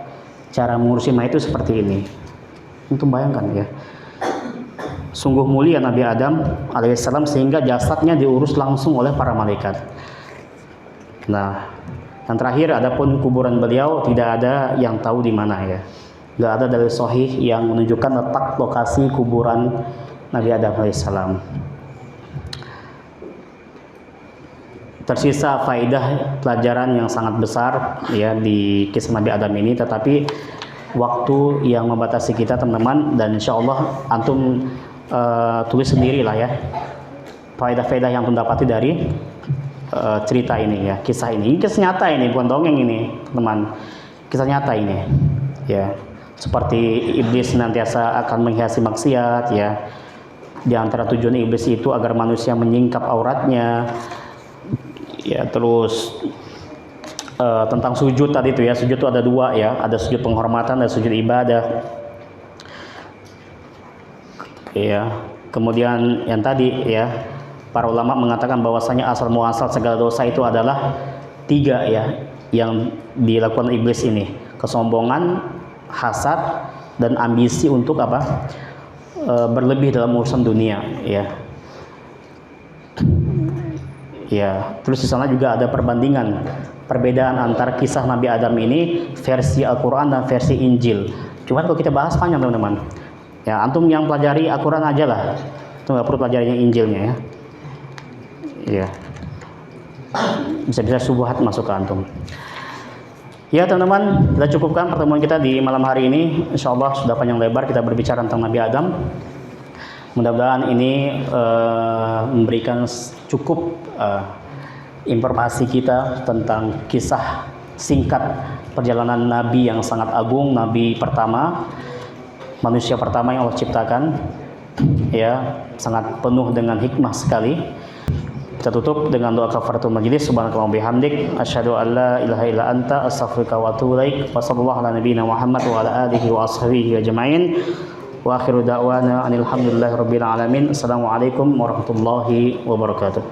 Speaker 1: mengurusi mayit itu seperti ini. Untuk bayangkan ya, sungguh mulia Nabi Adam alaihissalam sehingga jasadnya diurus langsung oleh para malaikat. Nah, yang terakhir, adapun kuburan beliau tidak ada yang tahu di mana ya. Nggak ada dalil sahih yang menunjukkan letak lokasi kuburan Nabi Adam alaihissalam. Tersisa faedah pelajaran yang sangat besar ya di kisah Nabi Adam ini, tetapi waktu yang membatasi kita teman-teman, dan insya Allah antum tulis sendiri lah ya faedah-faedah yang antum dapati dari cerita ini ya, kisah ini kisah nyata ini, bukan dongeng ini teman. kisah nyata ini, ya. Seperti iblis senantiasa akan menghiasi maksiat, ya. Di antara tujuan iblis itu agar manusia menyingkap auratnya, ya. Terus tentang sujud tadi itu ya, sujud itu ada dua ya, ada sujud penghormatan dan sujud ibadah, ya. Kemudian yang tadi ya, para ulama mengatakan bahwasanya asal muasal segala dosa itu adalah tiga ya, yang dilakukan iblis ini: kesombongan, hasad, dan ambisi untuk apa? Berlebih dalam urusan dunia, ya. Ya, terus di sana juga ada perbedaan antara kisah Nabi Adam ini versi Al-Qur'an dan versi Injil. Cuman kalau kita bahas panjang teman-teman. Ya, antum yang pelajari Al-Qur'an aja lah. Itu nggak perlu pelajarinya Injilnya ya. Ya. Bisa-bisa subuhat masuk ke antum. Ya teman-teman, kita cukupkan pertemuan kita di malam hari ini. Insya Allah sudah panjang lebar kita berbicara tentang Nabi Adam. Mudah-mudahan ini memberikan cukup informasi kita tentang kisah singkat perjalanan Nabi yang sangat agung, Nabi pertama, manusia pertama yang Allah ciptakan. Ya, sangat penuh dengan hikmah sekali. Kita tutup dengan doa kafaratul majlis. Subhanakallahumma bihamdik asyhadu an la ilaha illa anta astaghfiruka wa atubu ilaik. Wa sallallahu ala nabiyyina Muhammad wa ala alihi wa ashabihi ajma'in. Wa akhiru da'wana anil hamdulillahi rabbil alamin. Assalamualaikum warahmatullahi wabarakatuh.